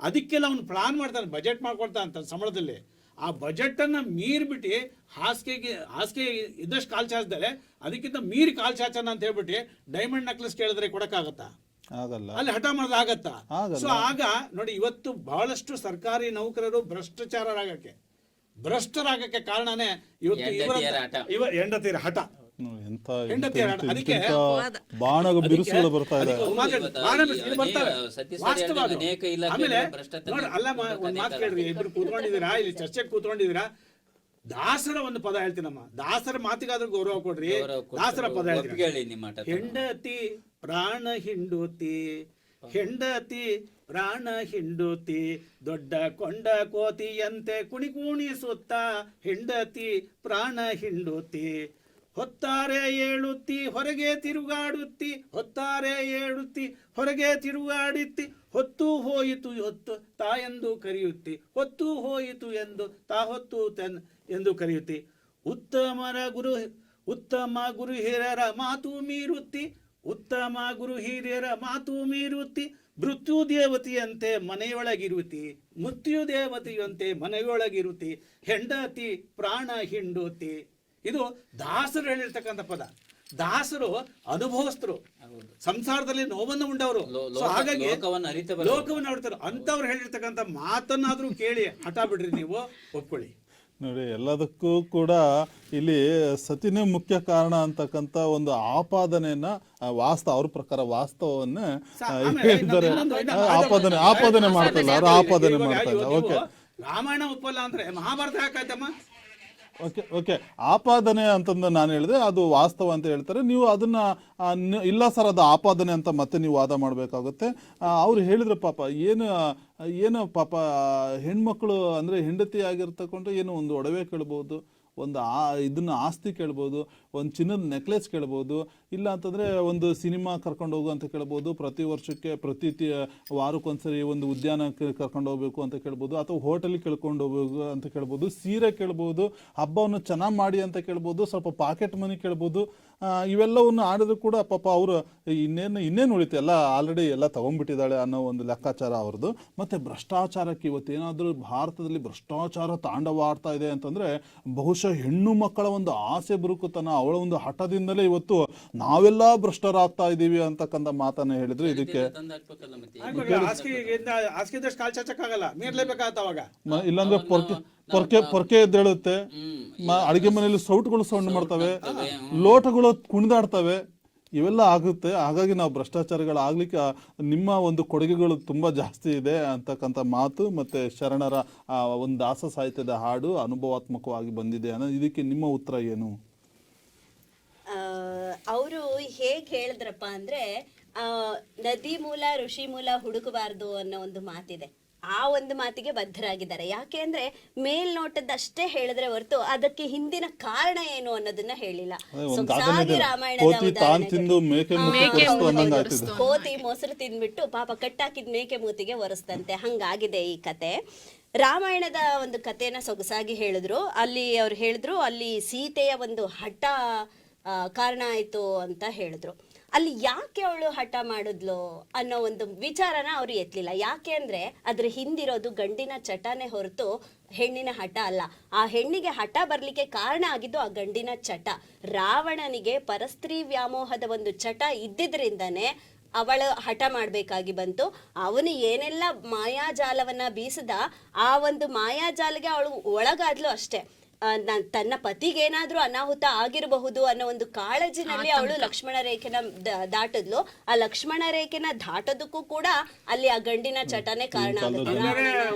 ಅದಕ್ಕೆಲ್ಲ ಅವನು ಪ್ಲಾನ್ ಮಾಡ್ತಾನೆ, ಬಜೆಟ್ ಮಾಡ್ಕೊಳ್ತಾ ಅಂತ ಸಂಬಳದಲ್ಲಿ. ಆ ಬಜೆಟನ್ನು ಮೀರ್ಬಿಟ್ಟು ಹಾಸಿಗೆ ಇದ್ದಷ್ಟು ಕಾಲ್ ಚಾಚಿದರೆ ಅದಕ್ಕಿಂತ ಮೀರಿ ಕಾಲ್ ಚಾಚನ ಅಂತ ಹೇಳ್ಬಿಟ್ಟು ಡೈಮಂಡ್ ನೆಕ್ಲೆಸ್ ಕೇಳಿದ್ರೆ ಕೊಡಕ್ಕಾಗತ್ತಾ? ಆಗಲ್ಲ. ಅಲ್ಲಿ ಹಠ ಮಾಡೋದು ಆಗತ್ತಾ? ಸೊ ಆಗ ನೋಡಿ, ಇವತ್ತು ಬಹಳಷ್ಟು ಸರ್ಕಾರಿ ನೌಕರರು ಭ್ರಷ್ಟರಾಗಕ್ಕೆ ಕಾರಣನೇ ಇವತ್ತು ಹೆಂಡತಿಯರ ಹಠ. ಅದಕ್ಕೆ ಬಾಣ ಬಿರುಸುಗಳು ಬರ್ತಾ ಇದೆ. ಆಮೇಲೆ ಅಲ್ಲ, ಒಂದ್ ಮಾತು ಕೇಳ್ರಿ, ಇಬ್ರು ಕೂತ್ಕೊಂಡಿದ್ದೀರಾ ಇಲ್ಲಿ, ಚರ್ಚೆಗೆ ಕೂತ್ಕೊಂಡಿದ್ದೀರಾ, ದಾಸರ ಒಂದು ಪದ ಹೇಳ್ತೀನಮ್ಮ, ದಾಸರ ಮಾತಿಗಾದ್ರೂ ಗೌರವ ಕೊಡ್ರಿ. ದಾಸರ ಪದ ಹೇಳ್ತೀನಿ, ಹೆಂಡತಿ ಪ್ರಾಣ ಹಿಂಡುತಿ, ಹೆಂಡತಿ ಪ್ರಾಣ ಹಿಂಡುತಿ, ದೊಡ್ಡ ಕೊಂಡ ಕೋತಿಯಂತೆ ಕುಣಿಸುತ್ತ ಹೆಂಡತಿ ಪ್ರಾಣ ಹಿಂಡುತಿ, ಹೊತ್ತಾರೆ ಏಳುತ್ತಿ ಹೊರಗೆ ತಿರುಗಾಡುತ್ತಿ, ಹೊತ್ತಾರೆ ಏಳುತ್ತಿ ಹೊರಗೆ ತಿರುಗಾಡುತ್ತಿ, ಹೊತ್ತು ಹೋಯಿತು ಹೊತ್ತು ತಾಯೆಂದು ಕರೆಯುತ್ತಿ, ಹೊತ್ತು ಹೋಯಿತು ಎಂದು ತಾ ಹೊತ್ತು ಎಂದು ಕರೆಯುತ್ತಿ, ಉತ್ತಮ ಗುರು ಹಿರಿಯರ ಮಾತು ಮೀರುತ್ತಿ, ಉತ್ತಮ ಗುರು ಹಿರಿಯರ ಮಾತು ಮೀರುತ್ತಿ, ಮೃತ್ಯು ದೇವತೆಯಂತೆ ಮನೆಯೊಳಗಿರುತ್ತಿ, ಮೃತ್ಯು ದೇವತೆಯಂತೆ ಮನೆಯೊಳಗಿರುತ್ತಿ, ಹೆಂಡತಿ ಪ್ರಾಣ ಹಿಂಡುತ್ತಿ. ಇದು ದಾಸರು ಹೇಳಿರ್ತಕ್ಕಂಥ ಪದ. ದಾಸರು ಅನುಭವಸ್ಥರು, ಸಂಸಾರದಲ್ಲಿ ನೋವನ್ನು ಉಂಡವರು, ಹಾಗಾಗಿ ಲೋಕವನ್ನು ಅರಿತರು. ಅಂತವ್ರು ಹೇಳಿರ್ತಕ್ಕಂಥ ಮಾತನ್ನಾದ್ರೂ ಕೇಳಿ ಹಠ ಬಿಡ್ರಿ, ನೀವು ಒಪ್ಕೊಳ್ಳಿ. ನೋಡಿ, ಎಲ್ಲದಕ್ಕೂ ಕೂಡ ಇಲ್ಲಿ ಸತಿನೇ ಮುಖ್ಯ ಕಾರಣ ಅಂತಕ್ಕಂಥ ಒಂದು ಆಪಾದನೆಯನ್ನ ಅವ್ರ ಪ್ರಕಾರ ವಾಸ್ತವವನ್ನ ಹೇಳಿದ್ದಾರೆ. ಆಪಾದನೆ ಮಾಡ್ತಲ್ಲ, ಅವ್ರು ಆಪಾದನೆ ಮಾಡ್ತಾರೆ. ಓಕೆ, ರಾಮಾಯಣ ಒಪ್ಪಲ್ಲ ಅಂದ್ರೆ ಮಹಾಭಾರತ ಯಾಕಾಯ್ತಮ್ಮ? ಓಕೆ, ಆಪಾದನೆ ಅಂತಂದು ನಾನು ಹೇಳಿದೆ, ಅದು ವಾಸ್ತವ ಅಂತ ಹೇಳ್ತಾರೆ. ನೀವು ಅದನ್ನ ಇಲ್ಲ ಸರ್ ಅದು ಆಪಾದನೆ ಅಂತ ಮತ್ತೆ ನೀವು ವಾದ ಮಾಡಬೇಕಾಗುತ್ತೆ. ಅವ್ರು ಹೇಳಿದ್ರು ಪಾಪ ಏನು ಪಾಪ ಹೆಣ್ಮಕ್ಳು ಅಂದರೆ ಹೆಂಡತಿ ಆಗಿರ್ತಕೊಂಡು ಏನು ಒಂದು ಒಡವೆ ಕೇಳ್ಬೋದು, ಒಂದು ಇದನ್ನ ಆಸ್ತಿ ಕೇಳ್ಬೋದು, ಒಂದು ಚಿನ್ನದ ನೆಕ್ಲೆಸ್ ಕೇಳ್ಬೋದು, ಇಲ್ಲ ಅಂತಂದರೆ ಒಂದು ಸಿನಿಮಾ ಕರ್ಕೊಂಡು ಹೋಗು ಅಂತ ಕೇಳ್ಬೋದು, ಪ್ರತಿ ವರ್ಷಕ್ಕೆ ಪ್ರತಿ ವಾರಕ್ಕೊಂದ್ಸರಿ ಒಂದು ಉದ್ಯಾನಕ್ಕೆ ಕರ್ಕೊಂಡು ಹೋಗ್ಬೇಕು ಅಂತ ಕೇಳ್ಬೋದು, ಅಥವಾ ಹೋಟೆಲಿಗೆ ಕೇಳ್ಕೊಂಡು ಹೋಗ್ಬೇಕು ಅಂತ ಕೇಳ್ಬೋದು, ಸೀರೆ ಕೇಳ್ಬೋದು, ಹಬ್ಬವನ್ನು ಚೆನ್ನಾಗಿ ಮಾಡಿ ಅಂತ ಕೇಳ್ಬೋದು, ಸ್ವಲ್ಪ ಪಾಕೆಟ್ ಮನಿ ಕೇಳ್ಬೋದು. ಇವೆಲ್ಲವನ್ನು ಆಡಿದ್ರು ಕೂಡ ಪಾಪ ಅವರು ಇನ್ನೇನು ಉಳಿತು, ಎಲ್ಲ ಆಲ್ರೆಡಿ ಎಲ್ಲ ತಗೊಂಡ್ಬಿಟ್ಟಿದ್ದಾಳೆ ಅನ್ನೋ ಒಂದು ಲೆಕ್ಕಾಚಾರ ಅವ್ರದ್ದು. ಮತ್ತು ಭ್ರಷ್ಟಾಚಾರಕ್ಕೆ ಇವತ್ತೇನಾದರೂ ಭಾರತದಲ್ಲಿ ಭ್ರಷ್ಟಾಚಾರ ತಾಂಡವಾಡ್ತಾ ಇದೆ ಅಂತಂದರೆ ಬಹುಶಃ ಹೆಣ್ಣು ಮಕ್ಕಳ ಒಂದು ಆಸೆ ಬುರುಕುತನ, ಅವಳ ಒಂದು ಹಠದಿಂದಲೇ ಇವತ್ತು ನಾವೆಲ್ಲ ಭ್ರಷ್ಟರಾಗ್ತಾ ಇದ್ದೀವಿ ಅಂತಕ್ಕಂಥ ಮಾತನ್ನ ಹೇಳಿದ್ರು. ಇದಕ್ಕೆ ಇಲ್ಲಾಂದ್ರೆ ಪೊರ್ಕೆ ಎದ್ದೇಳುತ್ತೆ, ಅಡಿಗೆ ಮನೆಯಲ್ಲಿ ಸೌಟ್ಗಳು ಸೌಂಡ್ ಮಾಡ್ತವೆ, ಲೋಟಗಳು ಕುಣಿದಾಡ್ತವೆ, ಇವೆಲ್ಲ ಆಗುತ್ತೆ. ಹಾಗಾಗಿ ನಾವು ಭ್ರಷ್ಟಾಚಾರಗಳಾಗ್ಲಿಕ್ಕೆ ನಿಮ್ಮ ಒಂದು ಕೊಡುಗೆಗಳು ತುಂಬ ಜಾಸ್ತಿ ಇದೆ ಅಂತಕ್ಕಂಥ ಮಾತು, ಮತ್ತು ಶರಣರ ಒಂದು ದಾಸ ಸಾಹಿತ್ಯದ ಹಾಡು ಅನುಭವಾತ್ಮಕವಾಗಿ ಬಂದಿದೆ ಅನ್ನೋ ಇದಕ್ಕೆ ನಿಮ್ಮ ಉತ್ತರ ಏನು? ಅವರು ಹೇಗೆ ಹೇಳಿದ್ರಪ್ಪ ಅಂದ್ರೆ ನದಿ ಮೂಲ ಋಷಿ ಮೂಲ ಹುಡುಕಬಾರ್ದು ಅನ್ನೋ ಒಂದು ಮಾತಿದೆ. ಆ ಒಂದು ಮಾತಿಗೆ ಬದ್ಧರಾಗಿದ್ದಾರೆ. ಯಾಕೆ ಅಂದ್ರೆ ಮೇಲ್ನೋಟದಷ್ಟೇ ಹೇಳಿದ್ರೆ ಹೊರತು ಅದಕ್ಕೆ ಹಿಂದಿನ ಕಾರಣ ಏನು ಅನ್ನೋದನ್ನ ಹೇಳಿಲ್ಲ. ಸೊಗಸಾಗಿ ರಾಮಾಯಣದ ಕೋತಿ ಮೊಸರು ತಿಂದ್ಬಿಟ್ಟು ಪಾಪ ಕಟ್ಟಾಕಿದ ಮೇಕೆ ಮೂತಿಗೆ ಒರೆಸ್ತಂತೆ, ಹಂಗಾಗಿದೆ ಈ ಕತೆ. ರಾಮಾಯಣದ ಒಂದು ಕಥೆನ ಸೊಗಸಾಗಿ ಹೇಳಿದ್ರು. ಅಲ್ಲಿ ಅವ್ರು ಹೇಳಿದ್ರು ಅಲ್ಲಿ ಸೀತೆಯ ಒಂದು ಹಠ ಕಾರಣ ಆಯ್ತು ಅಂತ ಹೇಳಿದ್ರು. ಅಲ್ಲಿ ಯಾಕೆ ಅವಳು ಹಠ ಮಾಡಿದ್ಲು ಅನ್ನೋ ಒಂದು ವಿಚಾರನ ಅವ್ರು ಎತ್ತಲಿಲ್ಲ. ಯಾಕೆ ಅಂದ್ರೆ ಅದ್ರ ಹಿಂದಿರೋದು ಗಂಡಿನ ಚಟನೆ ಹೊರತು ಹೆಣ್ಣಿನ ಹಠ ಅಲ್ಲ. ಆ ಹೆಣ್ಣಿಗೆ ಹಠ ಬರ್ಲಿಕ್ಕೆ ಕಾರಣ ಆಗಿದ್ದು ಆ ಗಂಡಿನ ಚಟ. ರಾವಣನಿಗೆ ಪರಸ್ತ್ರೀ ವ್ಯಾಮೋಹದ ಒಂದು ಚಟ ಇದ್ದಿದ್ರಿಂದನೇ ಅವಳು ಹಠ ಮಾಡ್ಬೇಕಾಗಿ ಬಂತು. ಅವನು ಏನೆಲ್ಲ ಮಾಯಾಜಾಲವನ್ನ ಬೀಸದ ಆ ಒಂದು ಮಾಯಾಜಾಲಗೆ ಅವಳು ಒಳಗಾದ್ಲು ಅಷ್ಟೇ. ತನ್ನ ಪತಿಗೇನಾದ್ರೂ ಅನಾಹುತ ಆಗಿರಬಹುದು ಅನ್ನೋ ಒಂದು ಕಾಳಜಿನಲ್ಲಿ ಅವಳು ಲಕ್ಷ್ಮಣ ರೇಖೆನ ದಾಟದ್ಲು. ಆ ಲಕ್ಷ್ಮಣ ರೇಖೆನ ದಾಟೋದಕ್ಕೂ ಕೂಡ ಅಲ್ಲಿ ಆ ಗಂಡಿನ ಚಟನೆ ಕಾರಣ ಆಗುತ್ತೆ.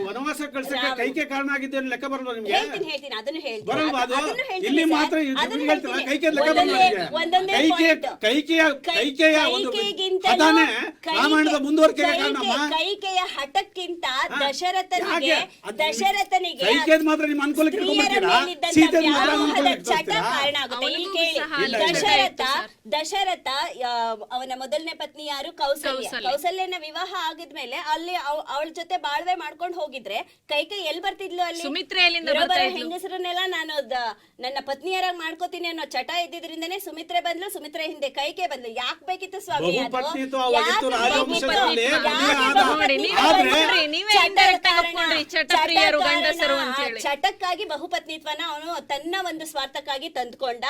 ವನವಾಸ ಕಳ್ಸಕ್ಕೆ ಕೈಕೆ ಕಾರಣ ಆಗಿದ್ದೆ ಲೆಕ್ಕ ಬರಲ್ಲ ನಿಮ್ಗೆ? ಹೇಳ್ತೀನಿ ಅದನ್ನು ಕೈಕೆಯ ಹಠಕ್ಕಿಂತ ದಶರಥನಿಗೆ ಚಟ ಕಾರಣ ಆಗುತ್ತೆ. ಇಲ್ಲಿ ಕೇಳಿ, ದಶರಥ ಅವನ ಮೊದಲನೇ ಪತ್ನಿ ಯಾರು? ಕೌಸಲ್ಯನ ವಿವಾಹ ಆಗಿದ್ಮೇಲೆ ಅಲ್ಲಿ ಅವಳ ಜೊತೆ ಬಾಳ್ವೆ ಮಾಡ್ಕೊಂಡು ಹೋಗಿದ್ರೆ ಕೈಕೆ ಎಲ್ಲಿ ಬರ್ತಿದ್ಲು? ಅಲ್ಲಿ ಹೆಂಗಸರನ್ನೆಲ್ಲ ನಾನು ನನ್ನ ಪತ್ನಿಯರಾಗಿ ಮಾಡ್ಕೋತೀನಿ ಅನ್ನೋ ಚಟ ಇದ್ದಿದ್ರಿಂದನೇ ಸುಮಿತ್ರೆ ಬಂದ್ಲು, ಸುಮಿತ್ರೆ ಹಿಂದೆ ಕೈಕೆ ಬಂದ್ಲು. ಯಾಕ್ ಬೇಕಿತ್ತು ಸ್ವಾಮಿ? ಚಟಕ್ಕಾಗಿ ಬಹುಪತ್ನಿತ್ವನ ಅವನು ತನ್ನ ಒಂದು ಸ್ವಾರ್ಥಕ್ಕಾಗಿ ತಂದ್ಕೊಂಡ.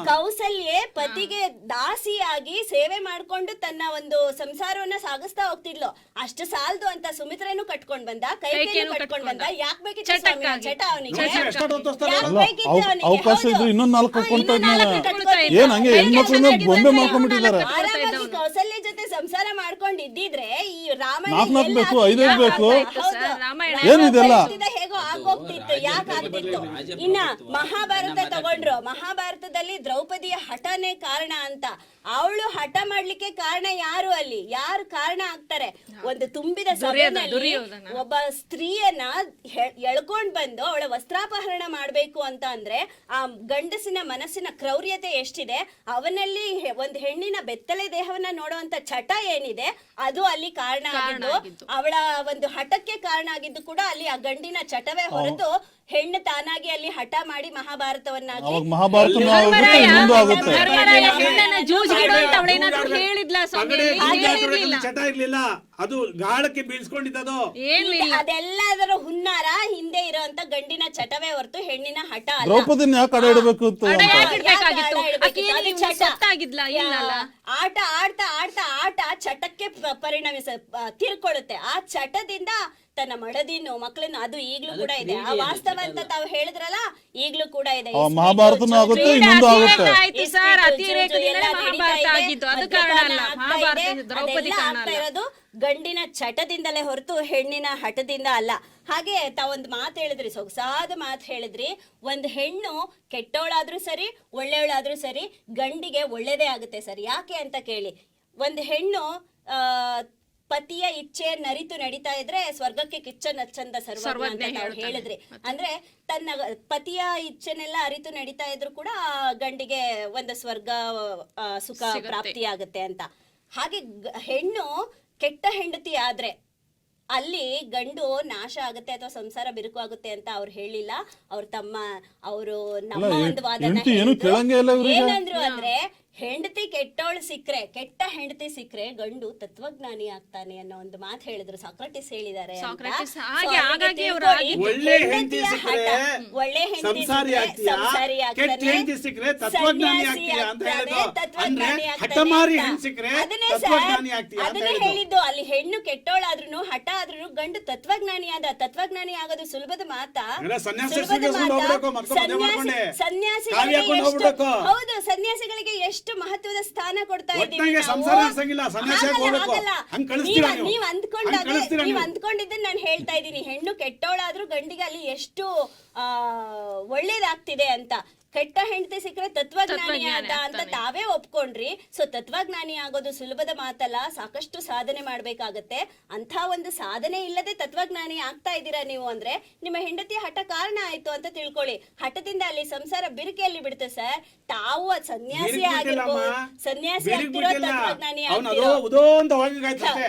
ಕೌಸಲ್ಯೆ ಪತಿಗೆ ದಾಸಿಯಾಗಿ ಸೇವೆ ಮಾಡ್ಕೊಂಡು ತನ್ನ ಒಂದು ಸಂಸಾರವನ್ನ ಸಾಗಿಸ್ತಾ ಹೋಗ್ತಿದ್ಲು. ಅಷ್ಟು ಸಾಲದು ಅಂತ ಸುಮಿತ್ರೆನು ಕಟ್ಕೊಂಡ್ ಬಂದ, ಕೈಕೇನು ಕಟ್ಕೊಂಡ್ ಬಂದ. ಯಾಕೆ ಬೇಕಿತ್ತು ಸ್ವಾಮಿ ಚಟ ಅವನಿಗೆ? ಅವಕಾಶ ಇದ್ರೆ ಇನ್ನೊಂದು 4 ಏನ್ ಹಂಗೆ ಹೆಣ್ಮಕ್ಳನ್ನ ಗೊಂಬೆ ಮಾಡ್ಕೊಂಡ್ಬಿಟ್ಟಿದ್ದಾರೆ. ಕೌಸಲ್ಯ ಜೊತೆ ಸಂಸಾರ ಮಾಡ್ಕೊಂಡು ಇದ್ದಿದ್ರೆ ಈ ರಾಮಾಯಣ ಬೇಕು, 5 ಬೇಕು, ಏನಿದೆಲ್ಲ ಹೇಗೋ ಆಗೋಗ್ತಿತ್ತು. ಯಾಕೆ ಆಗ್ತಿತ್ತು? ಇನ್ನ ಮಹಾಭಾರತ ತಗೊಂಡ್ರು, ಮಹಾಭಾರತದಲ್ಲಿ ದ್ರೌಪದಿಯ ಹಠನೇ ಕಾರಣ ಅಂತ. ಅವಳು ಹಠ ಮಾಡ್ಲಿಕ್ಕೆ ಕಾರಣ ಯಾರು? ಅಲ್ಲಿ ಯಾರು ಕಾರಣ ಆಗ್ತಾರೆ? ಒಂದು ತುಂಬಿದ ಸಭೆಯಲ್ಲಿ ಒಬ್ಬ ಸ್ತ್ರೀಯನ್ನ ಎಳ್ಕೊಂಡ್ ಬಂದು ಅವಳ ವಸ್ತ್ರಾಪಹರಣ ಮಾಡ್ಬೇಕು ಅಂತ ಅಂದ್ರೆ ಆ ಗಂಡಸಿನ ಮನಸ್ಸಿನ ಕ್ರೌರ್ಯತೆ ಎಷ್ಟಿದೆ, ಅವನಲ್ಲಿ ಒಂದು ಹೆಣ್ಣಿನ ಬೆತ್ತಲೆ ದೇಹವನ್ನ ನೋಡುವಂತ ಚಟ ಏನಿದೆ ಅದು ಅಲ್ಲಿ ಕಾರಣ ಆಗಿದ್ದು. ಅವಳ ಒಂದು ಹಠಕ್ಕೆ ಕಾರಣ ಆಗಿದ್ದು ಕೂಡ ಅಲ್ಲಿ ಆ ಗಂಡಿನ ಚಟವೇ ಹೊರತು ಹೆಣ್ಣು ತಾನಾಗಿ ಅಲ್ಲಿ ಹಠ ಮಾಡಿ ಮಹಾಭಾರತವನ್ನಾಗಿ ಚಟ ಇರ್ಲಿಲ್ಲ, ಅದು ಗಾಳಕ್ಕೆ ಬೀಳ್ಸ್ಕೊಂಡಿದ್ದು. ಅದೆಲ್ಲದರ ಹುನ್ನಾರ ಹಿಂದೆ ಇರುವಂತ ಗಂಡಿನ ಚಟವೇ ಹೊರತು ಹೆಣ್ಣಿನ ಹಠ ಅಲ್ಲ. ದ್ರೌಪದಿನ ಯಾಕೆ ಕಡೆ ಇಡಬೇಕು? ಆಟ ಆಡ್ತಾ ಆಡ್ತಾ ಆಟ ಚಟಕ್ಕೆ ತಿರ್ಕೊಳ್ಳುತ್ತೆ. ಆ ಚಟದಿಂದ ತನ್ನ ಮಡದಿನ್ನು ಮಕ್ಕಳನ್ನು, ಅದು ಈಗ್ಲೂ ಕೂಡ ಇದೆ. ಆ ವಾಸ್ತವ ಅಂತ ತಾವು ಹೇಳಿದ್ರಲ್ಲ, ಈಗ್ಲೂ ಕೂಡ ಇದೆ. ಮಹಾಭಾರತನೂ ಆಗುತ್ತೆ, ಇನ್ನೊಂದು ಆಗುತ್ತೆ. ಆಗ್ತಾ ಇರೋದು ಗಂಡಿನ ಚಟದಿಂದಲೇ ಹೊರತು ಹೆಣ್ಣಿನ ಹಠದಿಂದ ಅಲ್ಲ. ಹಾಗೆ ತಾವೊಂದು ಮಾತು ಹೇಳಿದ್ರಿ, ಸೊಗಸಾದ ಮಾತು ಹೇಳಿದ್ರಿ. ಒಂದು ಹೆಣ್ಣು ಕೆಟ್ಟವಳಾದ್ರೂ ಸರಿ, ಒಳ್ಳೆಯವಳಾದ್ರೂ ಸರಿ, ಗಂಡಿಗೆ ಒಳ್ಳೇದೇ ಆಗುತ್ತೆ ಸರ್. ಯಾಕೆ ಅಂತ ಕೇಳಿ, ಒಂದು ಹೆಣ್ಣು ಪತಿಯ ಇಚ್ಛೆ ನರಿತು ನಡೀತಾ ಇದ್ರೆ ಸ್ವರ್ಗಕ್ಕೆ ಕಿಚ್ಚ ನಚ್ಚಂದ ಸರ್ವಜ್ಞ ಅಂತ ತಾವು ಹೇಳಿದ್ರಿ. ಅಂದ್ರೆ ತನ್ನ ಪತಿಯ ಇಚ್ಛೆನೆಲ್ಲ ಅರಿತು ನಡೀತಾ ಇದ್ರು ಕೂಡ ಗಂಡಿಗೆ ಒಂದು ಸ್ವರ್ಗ ಸುಖ ಪ್ರಾಪ್ತಿ ಆಗುತ್ತೆ ಅಂತ. ಹಾಗೆ ಹೆಣ್ಣು ಕೆಟ್ಟ ಹೆಂಡತಿ ಆದ್ರೆ ಅಲ್ಲಿ ಗಂಡು ನಾಶ ಆಗುತ್ತೆ ಅಥವಾ ಸಂಸಾರ ಬಿರುಕು ಆಗುತ್ತೆ ಅಂತ ಅವ್ರು ಹೇಳಿಲ್ಲ. ಅವರು ನಮ್ಮ ಒಂದು ವಾದನ ಏನಂದ್ರು ಅಂದ್ರೆ, ಹೆಂಡತಿ ಕೆಟ್ಟವಳು ಸಿಕ್ರೆ, ಕೆಟ್ಟ ಹೆಂಡತಿ ಸಿಕ್ರೆ ಗಂಡು ತತ್ವಜ್ಞಾನಿ ಆಗ್ತಾನೆ ಅನ್ನೋ ಒಂದು ಮಾತು ಹೇಳಿದ್ರು. ಸಾಕ್ರಟಿಸ್ ಹೇಳಿದ್ದಾರೆ. ಒಳ್ಳೆ ಹೆಂಡತಿ ಸಿಕ್ರೆ ಸಂಸಾರಿ ಆಗ್ತೀಯ, ತತ್ವಜ್ಞಾನಿ ಆಗ್ತೀಯ ಅಂತ ಹೇಳಿದ್ರು. ಅಂದ್ರೆ ಹಠಮಾರಿ ಹೆಣ್ಣು ಸಿಕ್ರೆ ತತ್ವಜ್ಞಾನಿ ಆಗ್ತೀಯ ಅಂತ ಹೇಳಿದ್ದು. ಅಲ್ಲಿ ಹೆಣ್ಣು ಕೆಟ್ಟವಳಾದ್ರೂ ಹಠ ಆದ್ರೂ ಗಂಡು ತತ್ವಜ್ಞಾನಿ ಆದ. ತತ್ವಜ್ಞಾನಿ ಆಗೋದು ಸುಲಭದ ಮಾತಾ? ಸನ್ಯಾಸಿಗಳಿಗೆ ಹೌದು, ಸನ್ಯಾಸಿಗಳಿಗೆ ಎಷ್ಟು ಎಷ್ಟು ಮಹತ್ವದ ಸ್ಥಾನ ಕೊಡ್ತಾ ಒಟ್ಟಾಗೆ ಇದ್ದೀವಿ ಸಂಸಾರ ನಡೆಸಂಗಿಲ್ಲ, ಸನ್ಯಾಸಿಯಾಗಿ ಹೋಗ್ಬೇಕು. ಹಂಗ್ ಕಳಿಸ್ತೀರಾ ನೀವು? ನೀವ್ ಹಂಗ್ ಕಳಿಸ್ತೀರಾ ನೀವ್ ನೀವು? ಅಂದ್ಕೊಂಡಿದ್ದನ್ನ ನಾನು ಹೇಳ್ತಾ ಇದ್ದೀನಿ. ಹೆಣ್ಣು ಕೆಟ್ಟೋಳಾದ್ರೂ ಗಂಡಿಗೆ ಅಲ್ಲಿ ಎಷ್ಟು ಒಳ್ಳೇದಾಗ್ತಿದೆ ಅಂತ. ಕೆಟ್ಟ ಹೆಂಡತಿ ಸಿಕ್ಕರೆ ತತ್ವಜ್ಞಾನಿ ಆದ ಅಂತ ತಾವೇ ಒಪ್ಕೊಂಡ್ರಿ. ಸೊ ತತ್ವಜ್ಞಾನಿ ಆಗೋದು ಸುಲಭದ ಮಾತಲ್ಲ, ಸಾಕಷ್ಟು ಸಾಧನೆ ಮಾಡ್ಬೇಕಾಗತ್ತೆ. ಅಂತ ಒಂದು ಸಾಧನೆ ಇಲ್ಲದೆ ತತ್ವಜ್ಞಾನಿ ಆಗ್ತಾ ಇದ್ದೀರಾ ನೀವು ಅಂದ್ರೆ ನಿಮ್ಮ ಹೆಂಡತಿ ಹಠ ಕಾರಣ ಆಯ್ತು ಅಂತ ತಿಳ್ಕೊಳ್ಳಿ. ಹಠದಿಂದ ಅಲ್ಲಿ ಸಂಸಾರ ಬಿರುಕೆಯಲ್ಲಿ ಬಿಡುತ್ತೆ ಸರ್. ತಾವು ಸನ್ಯಾಸಿ ಆಗಿರ್ಬೋದು, ಸನ್ಯಾಸಿ ಆಗ್ತಿರೋ ತತ್ವಜ್ಞಾನಿ ಆಗ್ತಿರೋ